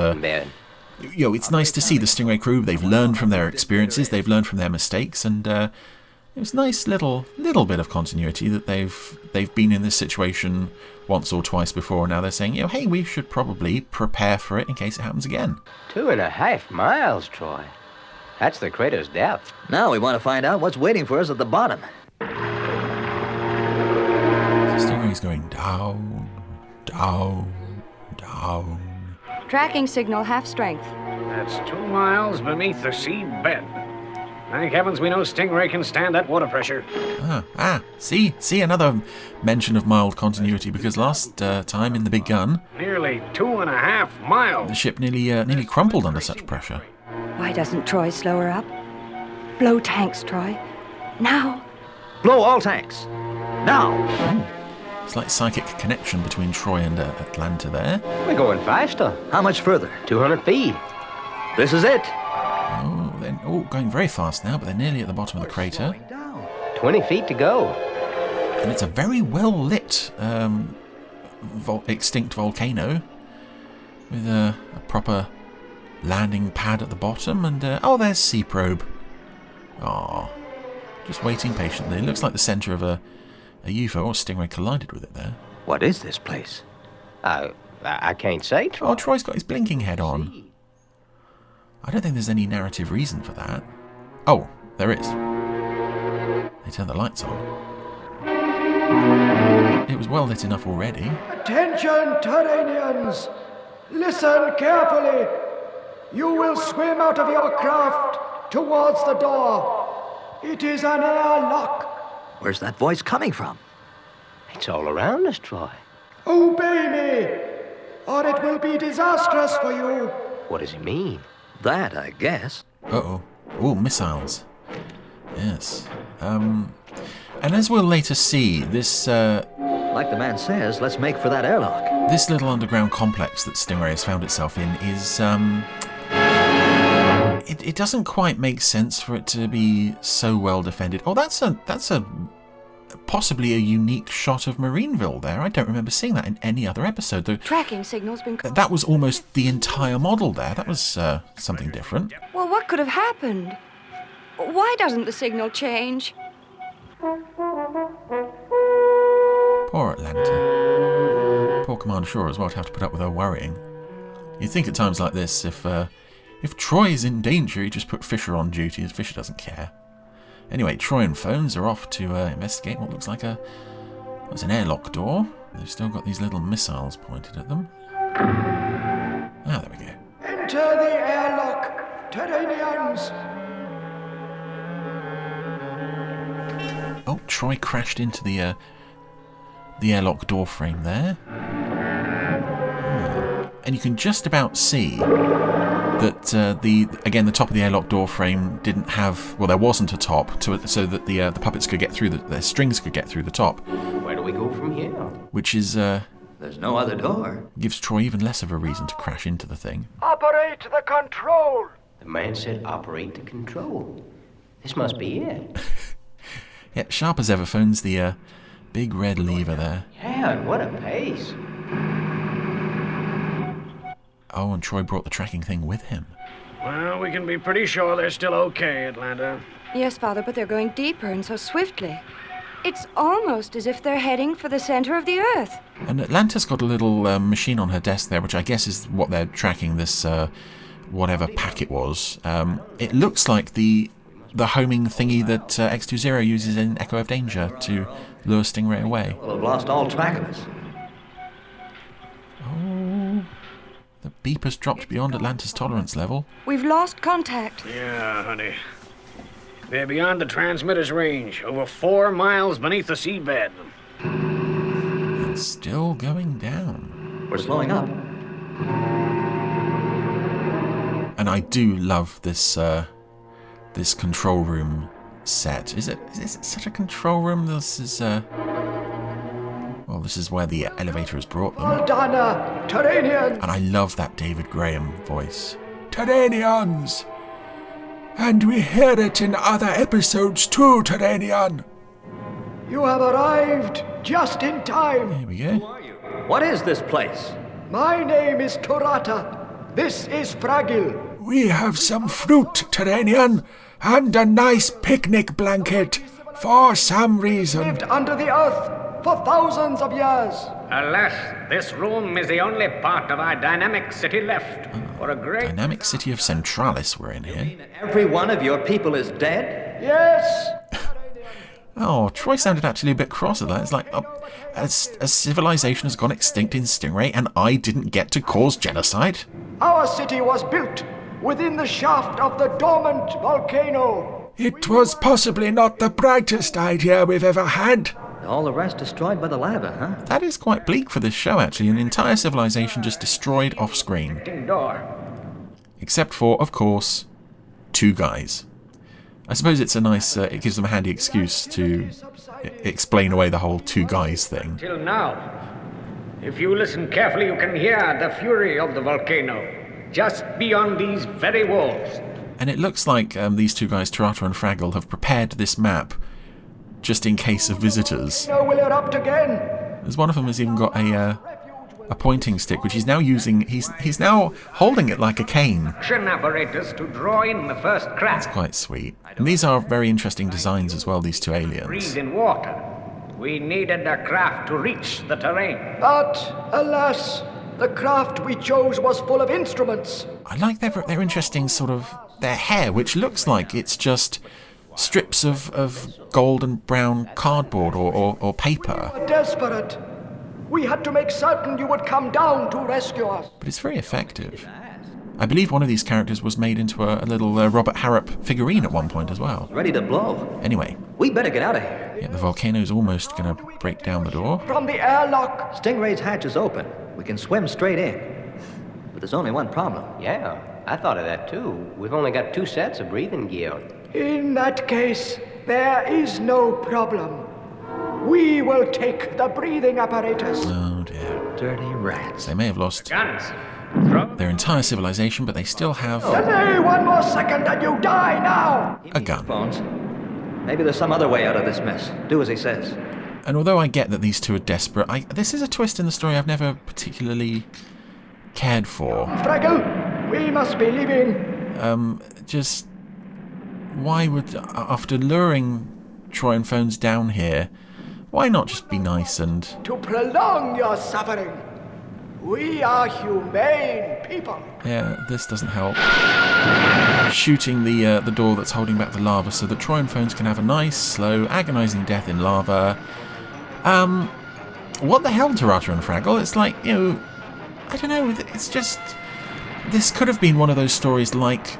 Speaker 15: it's nice to see the Stingray crew. They've learned from their experiences, they've learned from their mistakes, and it's a nice little bit of continuity that they've been in this situation once or twice before. Now they're saying, hey, we should probably prepare for it in case it happens again.
Speaker 17: 2.5 miles, Troy. That's the crater's depth.
Speaker 18: Now we want to find out what's waiting for us at the bottom.
Speaker 15: Stingray's going down, down, down.
Speaker 19: Tracking signal half strength.
Speaker 17: That's 2 miles beneath the sea bed. Thank heavens we know Stingray can stand that water pressure.
Speaker 15: See another mention of mild continuity, because last time in The Big Gun,
Speaker 17: nearly 2.5 miles.
Speaker 15: The ship nearly crumpled under such pressure.
Speaker 19: Why doesn't Troy slow her up? Blow tanks, Troy. Now.
Speaker 18: Blow all tanks. Now.
Speaker 15: Ooh. Slight psychic connection between Troy and Atlanta there.
Speaker 17: We're going faster.
Speaker 18: How much further?
Speaker 17: 200 feet.
Speaker 18: This is it.
Speaker 15: Oh, they're going very fast now, but they're nearly at the bottom of the crater.
Speaker 17: 20 feet to go.
Speaker 15: And it's a very well-lit extinct volcano with a proper landing pad at the bottom. And, there's Sea Probe. Oh, just waiting patiently. It looks like the centre of a UFO, or Stingray collided with it there.
Speaker 18: What is this place?
Speaker 17: I can't say, Troy.
Speaker 15: Oh, Troy's got his blinking head on. I don't think there's any narrative reason for that. Oh, there is. They turn the lights on. it was well lit enough already.
Speaker 14: Attention, Terranians! Listen carefully. You will swim out of your craft towards the door. It is an airlock.
Speaker 18: Where's that voice coming from?
Speaker 20: It's all around us, Troy.
Speaker 14: Obey me, or it will be disastrous for you.
Speaker 20: What does he mean?
Speaker 18: That, I guess.
Speaker 15: Uh-oh. Oh, missiles. Yes. And as we'll later see, this...
Speaker 18: Like the man says, let's make for that airlock.
Speaker 15: This little underground complex that Stingray has found itself in is... It doesn't quite make sense for it to be so well defended. Oh, that's a possibly a unique shot of Marineville there. I don't remember seeing that in any other episode. Though
Speaker 19: Tracking signal's been...
Speaker 15: That was almost the entire model there. That was something different.
Speaker 19: Well, what could have happened? Why doesn't the signal change?
Speaker 15: Poor Atlanta. Poor Commander Shaw as well to have to put up with her worrying. You'd think at times like this, if Troy is in danger, you just put Fisher on duty, as Fisher doesn't care. Anyway, Troy and Phones are off to investigate what looks like an airlock door. They've still got these little missiles pointed at them. Ah, there we go.
Speaker 14: Enter the airlock, Terranians.
Speaker 15: Oh, Troy crashed into the airlock door frame there. And you can just about see that the top of the airlock door frame didn't have, well, there wasn't a top so that the puppets could get through, their strings could get through the top.
Speaker 20: Where do we go from here?
Speaker 15: Which is
Speaker 18: there's no other door.
Speaker 15: Gives Troy even less of a reason to crash into the thing.
Speaker 14: Operate the control.
Speaker 20: The man said operate the control. This must be it.
Speaker 15: Yeah, sharp as ever. Phones the big red lever there.
Speaker 20: Yeah, and what a pace.
Speaker 15: Oh, and Troy brought the tracking thing with him.
Speaker 21: Well, we can be pretty sure they're still okay, Atlanta.
Speaker 19: Yes, Father, but they're going deeper and so swiftly. It's almost as if they're heading for the center of the Earth.
Speaker 15: And Atlanta's got a little machine on her desk there, which I guess is what they're tracking this, whatever pack it was. It looks like the homing thingy that X20 uses in Echo of Danger to lure Stingray away.
Speaker 18: Well, I've lost all track of us.
Speaker 15: Oh, the beep has dropped beyond Atlanta's tolerance level.
Speaker 19: We've lost contact.
Speaker 21: Yeah, honey. They're beyond the transmitter's range, over 4 miles beneath the seabed.
Speaker 15: It's still going down.
Speaker 18: We're slowing up.
Speaker 15: And I do love this this control room set. Is it such a control room? This is well, this is where the elevator has brought them.
Speaker 14: Aldana, Terranians.
Speaker 15: And I love that David Graham voice.
Speaker 11: Terranians. And we hear it in other episodes too, Terranian.
Speaker 14: You have arrived just in time.
Speaker 15: Here we go.
Speaker 18: What is this place?
Speaker 14: My name is Torata. This is Fragile.
Speaker 11: We have some fruit, Terranian, and a nice picnic blanket, for some reason.
Speaker 14: Lived under the earth for thousands of years.
Speaker 17: Alas, this room is the only part of our dynamic city left. For a great
Speaker 15: dynamic city of Centralis we're in here.
Speaker 18: Every one of your people is dead?
Speaker 14: Yes.
Speaker 15: Oh, Troy sounded actually a bit cross at that. It's like, a civilization has gone extinct in Stingray and I didn't get to cause genocide.
Speaker 14: Our city was built within the shaft of the dormant volcano.
Speaker 11: It was possibly not the brightest idea we've ever had.
Speaker 18: All the rest destroyed by the lava, huh?
Speaker 15: That is quite bleak for this show, actually. An entire civilization just destroyed off-screen. Except for, of course, 2 guys. I suppose it's a nice, it gives them a handy excuse to explain away the whole 2 guys thing.
Speaker 17: Till now, if you listen carefully, you can hear the fury of the volcano just beyond these very walls.
Speaker 15: And it looks like these 2 guys, Tarata and Fraggle, have prepared this map just in case of visitors.
Speaker 14: Will erupt again.
Speaker 15: As one of them has even got a pointing stick, which he's now using. He's now holding it like a cane.
Speaker 17: Action apparatus to draw in the first crack.
Speaker 15: That's quite sweet. And these are very interesting designs as well, these 2 aliens.
Speaker 17: Breathe in water. We needed a craft to reach the terrain.
Speaker 14: But, alas, the craft we chose was full of instruments.
Speaker 15: I like their interesting sort of, their hair, which looks like it's just strips of gold and brown cardboard or paper.
Speaker 14: We were desperate. We had to make certain you would come down to rescue us.
Speaker 15: But it's very effective. I believe one of these characters was made into a little Robert Harrop figurine at one point as well.
Speaker 18: Ready to blow.
Speaker 15: Anyway.
Speaker 18: We better get out of here.
Speaker 15: Yeah, the volcano's almost going to break down the door.
Speaker 14: From the airlock.
Speaker 18: Stingray's hatch is open. We can swim straight in. But there's only one problem.
Speaker 20: Yeah, I thought of that too. We've only got 2 sets of breathing gear.
Speaker 14: In that case, there is no problem. We will take the breathing apparatus.
Speaker 15: Oh dear.
Speaker 18: Dirty rats.
Speaker 15: They may have lost their entire civilization, but they still have...
Speaker 14: Delay 1 more second and you die now!
Speaker 15: A gun.
Speaker 18: Phones. Maybe there's some other way out of this mess. Do as he says.
Speaker 15: And although I get that these two are desperate, this is a twist in the story I've never particularly cared for.
Speaker 14: Fraggle, we must be leaving.
Speaker 15: Just... Why would... After luring Troy and Phones down here, why not just be nice and...
Speaker 14: To prolong your suffering. We are humane people.
Speaker 15: Yeah, this doesn't help. Shooting the door that's holding back the lava so that Troy and Phones can have a nice, slow, agonizing death in lava. What the hell, Tarata and Fraggle? It's like, you know, I don't know, it's just... This could have been one of those stories like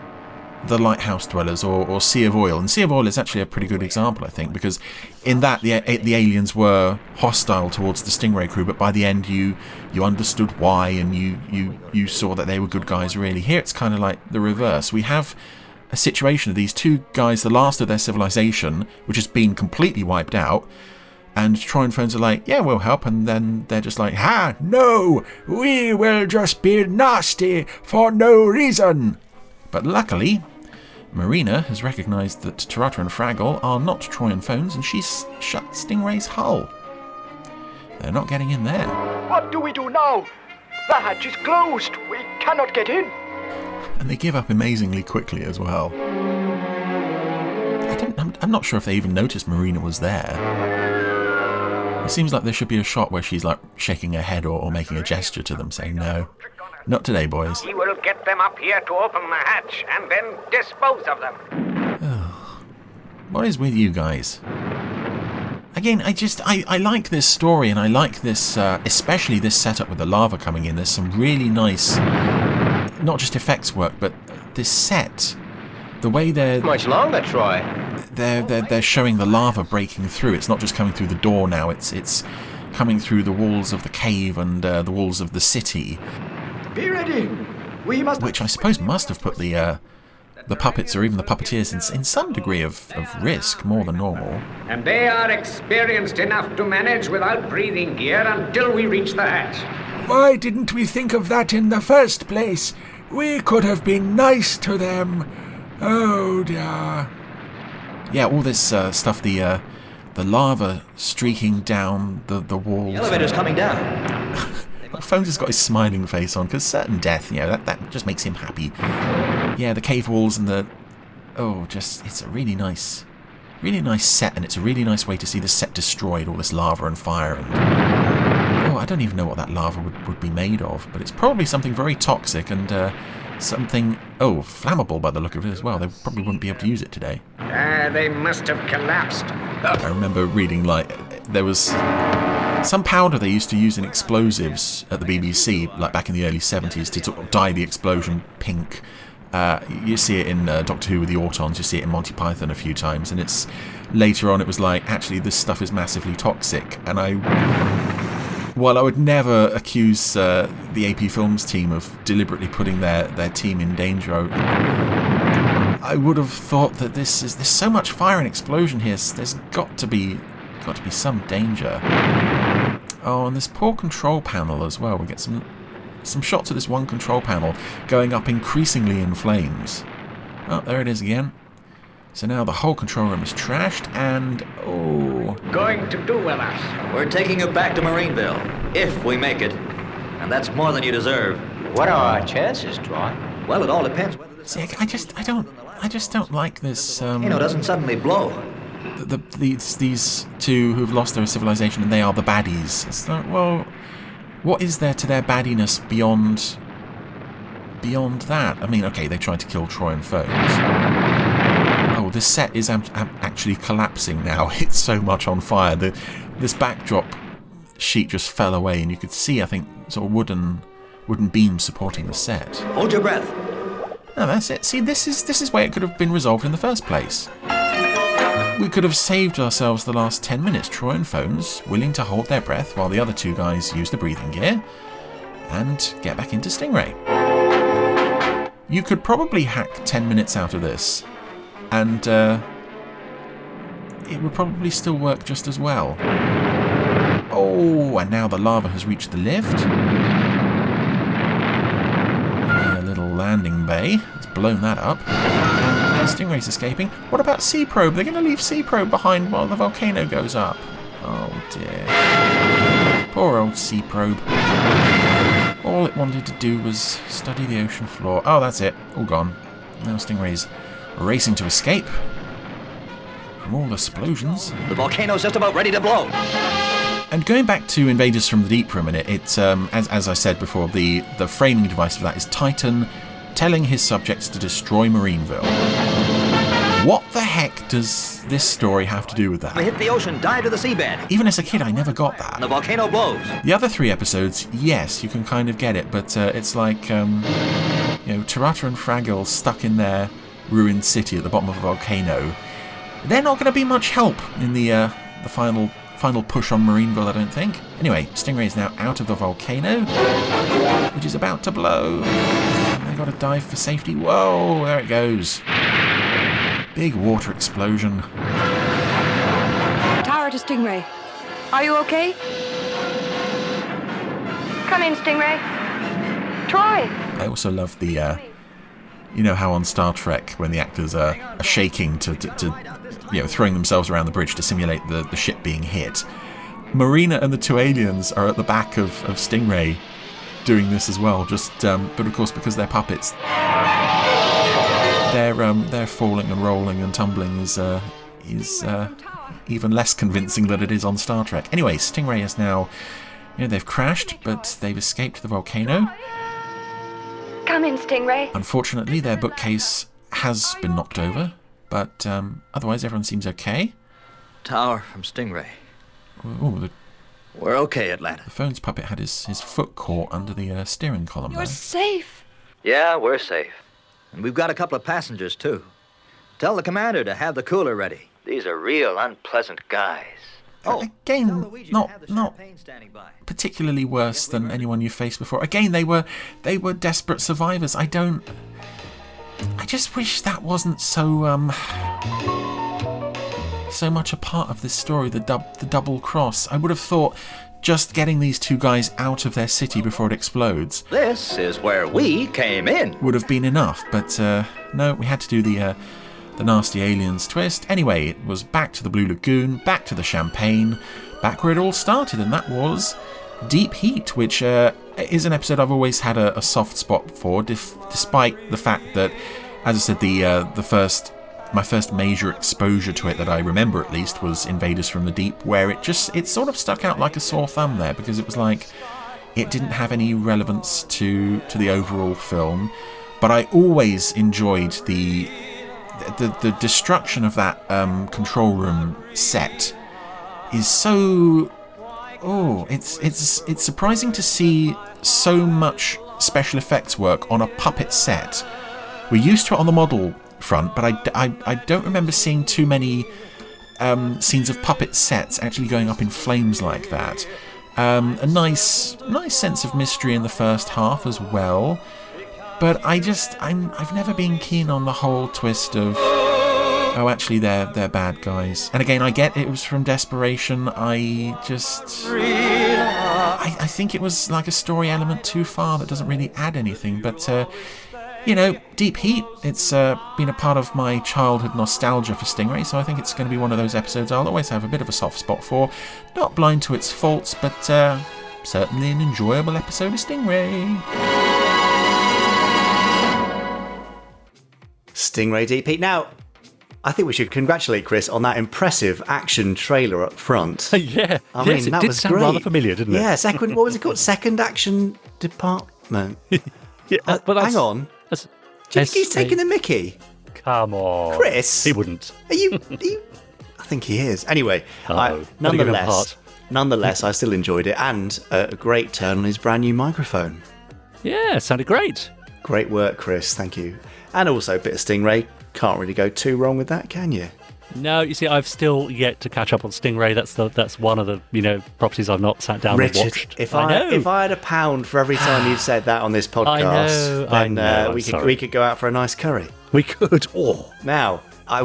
Speaker 15: The Lighthouse Dwellers or Sea of Oil. And Sea of Oil is actually a pretty good example, I think, because in that the aliens were hostile towards the Stingray crew, but by the end you understood why, and you saw that they were good guys, really. Here it's kind of like the reverse. We have a situation of these two guys, the last of their civilization, which has been completely wiped out, and Troy and Phones are like, yeah, we'll help, and then they're just like,
Speaker 11: ha, no, we will just be nasty for no reason.
Speaker 15: But luckily, Marina has recognised that Tarata and Fraggle are not Troy and Phones, and she's shut Stingray's hull. They're not getting in there.
Speaker 14: What do we do now? The hatch is closed. We cannot get in.
Speaker 15: And they give up amazingly quickly as well. I'm not sure if they even noticed Marina was there. It seems like there should be a shot where she's like shaking her head or making a gesture to them, saying, no, not today, boys.
Speaker 21: We will get them up here to open the hatch and then dispose of them.
Speaker 15: What is with you guys? Again, I like this story, and I like this, especially this setup with the lava coming in. There's some really nice, not just effects work, but this set, the way they're...
Speaker 20: Much longer, Troy.
Speaker 15: They're showing the lava breaking through. It's not just coming through the door now. It's coming through the walls of the cave and the walls of the city.
Speaker 14: Be ready. We must...
Speaker 15: Which I suppose must have put the puppets or even the puppeteers in some degree of risk, more than normal.
Speaker 21: And they are experienced enough to manage without breathing gear until we reach the hatch.
Speaker 11: Why didn't we think of that in the first place? We could have been nice to them. Oh dear.
Speaker 15: Yeah, all this stuff, the lava streaking down the walls.
Speaker 18: The elevator's coming down.
Speaker 15: Phones has got his smiling face on, because certain death, you know, that just makes him happy. Yeah, the cave walls and it's a really nice set, and it's a really nice way to see the set destroyed, all this lava and fire, and I don't even know what that lava would be made of, but it's probably something very toxic and something, flammable by the look of it as well. They probably wouldn't be able to use it today.
Speaker 21: They must have collapsed.
Speaker 15: I remember reading, there was some powder they used to use in explosives at the BBC, back in the early 70s, to sort of dye the explosion pink. You see it in Doctor Who with the Autons, you see it in Monty Python a few times, and it's later on it was like, actually this stuff is massively toxic, and while I would never accuse the AP Films team of deliberately putting their team in danger, I would have thought that there's so much fire and explosion here, so there's got to be some danger. Oh, and this poor control panel as well. We get some shots of this one control panel going up increasingly in flames. Oh, there it is again. So now the whole control room is trashed, and
Speaker 21: going to do with us?
Speaker 18: We're taking you back to Marineville, if we make it. And that's more than you deserve.
Speaker 20: What are our chances, Troy?
Speaker 18: Well, it all depends whether the...
Speaker 15: See, I just don't like this,
Speaker 18: volcano doesn't suddenly blow.
Speaker 15: These two who've lost their civilization, and they are the baddies. It's like, well, what is there to their baddiness beyond that? I mean, okay, they tried to kill Troy and Phones. Oh, this set is actually collapsing now. It's so much on fire. This backdrop sheet just fell away, and you could see, I think, sort of wooden beams supporting the set.
Speaker 18: Hold your breath.
Speaker 15: No, that's it. See, this is where it could have been resolved in the first place. We could have saved ourselves the last 10 minutes. Troy and Phones willing to hold their breath while the other two guys use the breathing gear and get back into Stingray. You could probably hack 10 minutes out of this, and it would probably still work just as well. Oh, and now the lava has reached the lift. A little landing bay. It's blown that up. Stingray's escaping. What about Sea Probe? They're going to leave Sea Probe behind while the volcano goes up. Oh dear. Poor old Sea Probe. All it wanted to do was study the ocean floor. Oh, that's it. All gone. Now Stingray's racing to escape from all the explosions.
Speaker 18: The volcano's just about ready to blow.
Speaker 15: And going back to Invaders from the Deep for a minute, it's, as I said before, the framing device for that is Titan telling his subjects to destroy Marineville. What the heck does this story have to do with that?
Speaker 18: We hit the ocean, dive to the seabed.
Speaker 15: Even as a kid, I never got that.
Speaker 18: And the volcano blows.
Speaker 15: The other 3 episodes, yes, you can kind of get it, but it's like, Tarata and Fraggle stuck in their ruined city at the bottom of a volcano. They're not going to be much help in the final push on Marineville, I don't think. Anyway, Stingray is now out of the volcano, which is about to blow. They've got to dive for safety. Whoa, there it goes. Big water explosion.
Speaker 19: Tower to Stingray. Are you okay? Come in, Stingray. Troy!
Speaker 15: I also love the, you know how on Star Trek, when the actors are shaking to throwing themselves around the bridge to simulate the ship being hit. Marina and the 2 aliens are at the back of Stingray doing this as well, but of course because they're puppets, they're falling and rolling and tumbling is even less convincing than it is on Star Trek. Anyway, Stingray is now, they've crashed, but they've escaped the volcano.
Speaker 19: Come in, Stingray.
Speaker 15: Unfortunately, their bookcase has been knocked over, but otherwise everyone seems okay.
Speaker 18: Tower from Stingray.
Speaker 15: Oh,
Speaker 18: we're okay, Atlanta.
Speaker 15: The Phone's puppet had his foot caught under the steering column.
Speaker 19: You're safe.
Speaker 18: Yeah, we're safe. And we've got a couple of passengers, too. Tell the commander to have the cooler ready. These are real unpleasant guys.
Speaker 15: Oh, again, not particularly worse than anyone you faced before. Again, they were desperate survivors. I just wish that wasn't so much a part of this story, the double cross. I would have thought just getting these 2 guys out of their city before it explodes.
Speaker 18: This is where we came in.
Speaker 15: Would have been enough, but no, we had to do the nasty aliens twist. Anyway, it was back to the Blue Lagoon, back to the Champagne, back where it all started, and that was Deep Heat, which is an episode I've always had a soft spot for, despite the fact that, as I said, my first major exposure to it that I remember at least was Invaders from the Deep, where it sort of stuck out like a sore thumb there, because it was like it didn't have any relevance to the overall film, but I always enjoyed the destruction of that control room set is so... Oh, it's surprising to see so much special effects work on a puppet set. We're used to it on the model front, but I don't remember seeing too many scenes of puppet sets actually going up in flames like that. A nice sense of mystery in the first half as well, but I've never been keen on the whole twist of, oh, actually they're bad guys. And again, I get it was from desperation. I think it was like a story element too far that doesn't really add anything, but Deep Heat, it's been a part of my childhood nostalgia for Stingray, so I think it's going to be one of those episodes I'll always have a bit of a soft spot for. Not blind to its faults, but certainly an enjoyable episode of Stingray.
Speaker 3: Stingray Deep Heat. Now, I think we should congratulate Chris on that impressive action trailer up front.
Speaker 2: Yeah,
Speaker 3: I mean,
Speaker 2: it
Speaker 3: that
Speaker 2: did
Speaker 3: was
Speaker 2: sound
Speaker 3: great.
Speaker 2: rather familiar, didn't it?
Speaker 3: Yeah, what was it called? Second Action Department.
Speaker 2: Yeah, but
Speaker 3: hang on. Do you think he's taking the mickey?
Speaker 2: Come on.
Speaker 3: Chris?
Speaker 2: He wouldn't.
Speaker 3: Are you I think he is. Anyway, nonetheless, I still enjoyed it, and a great turn on his brand new microphone.
Speaker 2: Yeah, it sounded great.
Speaker 3: Great work, Chris. Thank you. And also a bit of Stingray. Can't really go too wrong with that, can you?
Speaker 2: No, you see, I've still yet to catch up on Stingray. That's one of the properties I've not sat down
Speaker 3: Richard,
Speaker 2: and watched.
Speaker 3: If I had £1 for every time you've said that on this podcast, we could go out for a nice curry.
Speaker 2: We could. Oh,
Speaker 3: now. I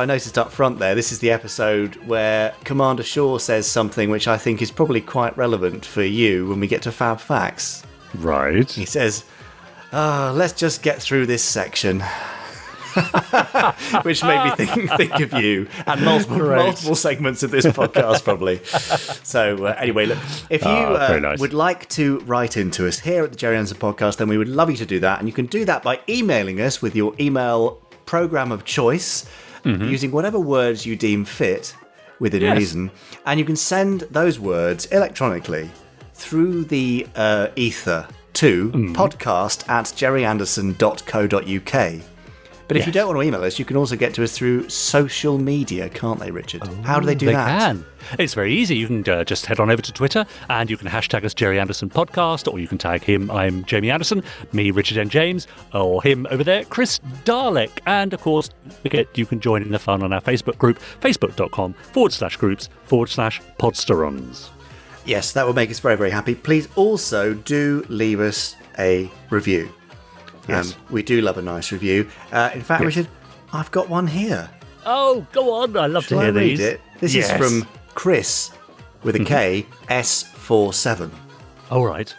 Speaker 3: noticed up front there, this is the episode where Commander Shaw says something which I think is probably quite relevant for you when we get to FAB Facts.
Speaker 2: Right.
Speaker 3: He says, let's just get through this section. Which made me think of you and multiple segments of this podcast, probably. So anyway, look, if you would like to write into us here at the Gerry Anderson Podcast, then we would love you to do that. And you can do that by emailing us with your email program of choice, using whatever words you deem fit within reason. And you can send those words electronically through the ether to podcast@gerryanderson.co.uk. But if you don't want to email us, you can also get to us through social media, can't they, Richard? How do they do that?
Speaker 2: They can. It's very easy. You can just head on over to Twitter and you can hashtag us Gerry Anderson Podcast, or you can tag him, I'm Jamie Anderson, me, Richard N. James, or him over there, Chris Dalek. And of course, you can join in the fun on our Facebook group, facebook.com/groups/Podsterons.
Speaker 3: Yes, that will make us very, very happy. Please also do leave us a review.
Speaker 2: Yes.
Speaker 3: We do love a nice review. In fact, Richard, I've got one here.
Speaker 2: Oh, go on. I love to hear
Speaker 3: read
Speaker 2: these.
Speaker 3: It? This is from Chris, with a K, S47.
Speaker 2: All right.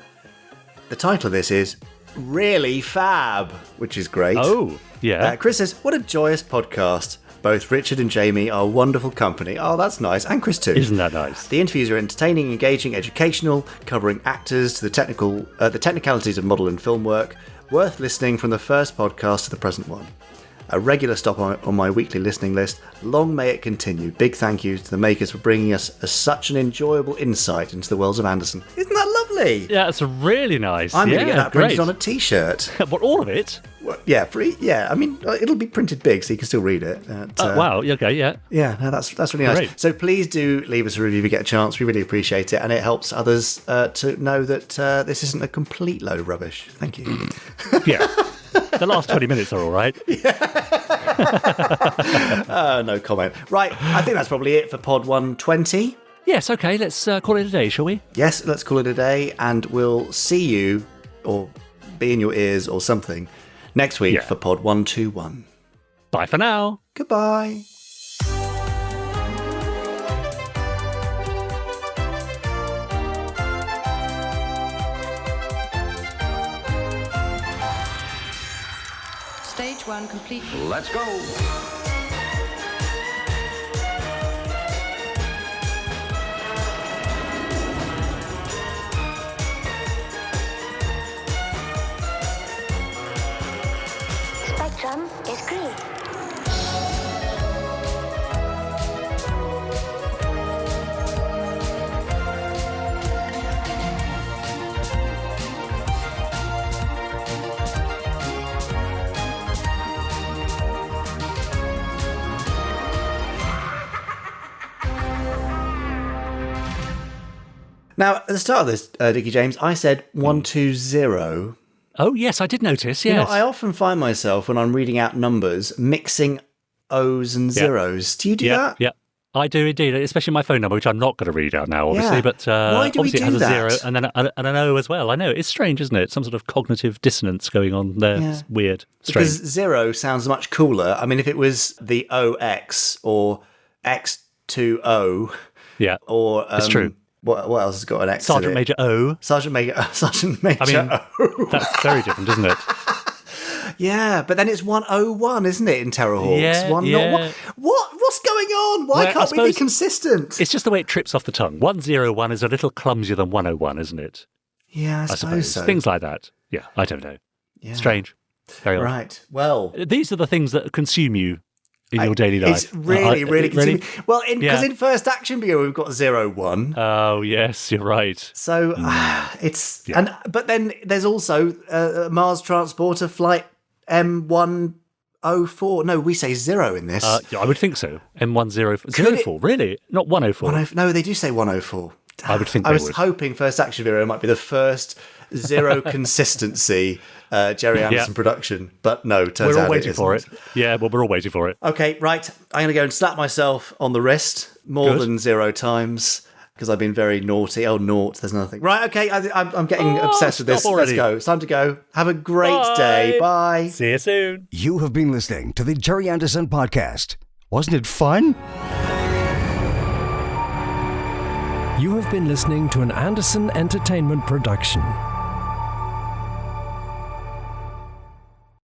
Speaker 3: The title of this is Really Fab, which is great.
Speaker 2: Oh, yeah.
Speaker 3: Chris says, what a joyous podcast. Both Richard and Jamie are wonderful company. Oh, that's nice. And Chris too.
Speaker 2: Isn't that nice?
Speaker 3: The interviews are entertaining, engaging, educational, covering actors to the technicalities of model and film work. Worth listening from the first podcast to the present one. A regular stop on my weekly listening list. Long may it continue. Big thank you to the makers for bringing us such an enjoyable insight into the Worlds of Anderson. Isn't that lovely?
Speaker 2: Yeah, it's really nice.
Speaker 3: I'm going to get that printed on a T-shirt.
Speaker 2: What, all of it?
Speaker 3: Well, yeah, I mean, it'll be printed big so you can still read it.
Speaker 2: Wow, okay, yeah.
Speaker 3: Yeah, no, that's really nice.
Speaker 2: Great.
Speaker 3: So please do leave us a review if you get a chance. We really appreciate it, and it helps others to know that this isn't a complete load of rubbish. Thank you.
Speaker 2: Yeah. The last 20 minutes are all right.
Speaker 3: No comment. Right, I think that's probably it for Pod 120.
Speaker 2: Yes, okay, let's call it a day, shall we?
Speaker 3: Yes, let's call it a day, and we'll see you, or be in your ears or something, next week for Pod 121.
Speaker 2: Bye for now.
Speaker 3: Goodbye.
Speaker 19: Stage 1 complete.
Speaker 5: Let's go.
Speaker 1: Spectrum is green.
Speaker 3: Now, at the start of this, Dickie James, I said 120.
Speaker 2: Oh, yes, I did notice, yes.
Speaker 3: You know, I often find myself, when I'm reading out numbers, mixing O's and zeros. Do you do that?
Speaker 2: Yeah, I do indeed, especially my phone number, which I'm not going to read out now, obviously. But
Speaker 3: why do
Speaker 2: obviously
Speaker 3: we
Speaker 2: it has
Speaker 3: do
Speaker 2: a
Speaker 3: that?
Speaker 2: zero and then an O as well. I know, it's strange, isn't it? Some sort of cognitive dissonance going on there.
Speaker 3: Yeah.
Speaker 2: It's weird. Strange.
Speaker 3: Because zero sounds much cooler. I mean, if it was the OX or X2O.
Speaker 2: Yeah,
Speaker 3: or
Speaker 2: it's true.
Speaker 3: What else has got an X
Speaker 2: Sergeant
Speaker 3: in it?
Speaker 2: Major O.
Speaker 3: Sergeant Major
Speaker 2: I mean,
Speaker 3: O.
Speaker 2: That's very different, isn't it?
Speaker 3: Yeah, but then it's 101, isn't it, in Terrorhawks?
Speaker 2: Yeah,
Speaker 3: What's going on? Why can't we be consistent?
Speaker 2: It's just the way it trips off the tongue. 101 is a little clumsier than 101, isn't it?
Speaker 3: Yeah, I suppose so.
Speaker 2: Things like that. Yeah, I don't know.
Speaker 3: Yeah.
Speaker 2: Strange. Very odd.
Speaker 3: Right. Well,
Speaker 2: these are the things that consume you in your daily life.
Speaker 3: It's really consuming. Well, because in First Action Bureau we've got 01.
Speaker 2: Oh yes, you're right.
Speaker 3: So it's but then there's also Mars Transporter Flight M1 04. No, we say 0 in this.
Speaker 2: Yeah, I would think so. M1004. Really? Not 104.
Speaker 3: No, they do say 104.
Speaker 2: I would think
Speaker 3: I was hoping First Action Bureau might be the first zero consistency Gerry Anderson production, but no, turns out
Speaker 2: we're all waiting for it. Yeah, well, we're all waiting for it.
Speaker 3: Okay, right. I'm going to go and slap myself on the wrist more than 0 times because I've been very naughty. Oh, naught. There's nothing. Right, okay. I'm getting obsessed with this.
Speaker 2: Already.
Speaker 3: Let's go. It's time to go. Have a great day. Bye.
Speaker 2: See you soon.
Speaker 7: You have been listening to the Gerry Anderson podcast. Wasn't it fun?
Speaker 22: You have been listening to an Anderson Entertainment production.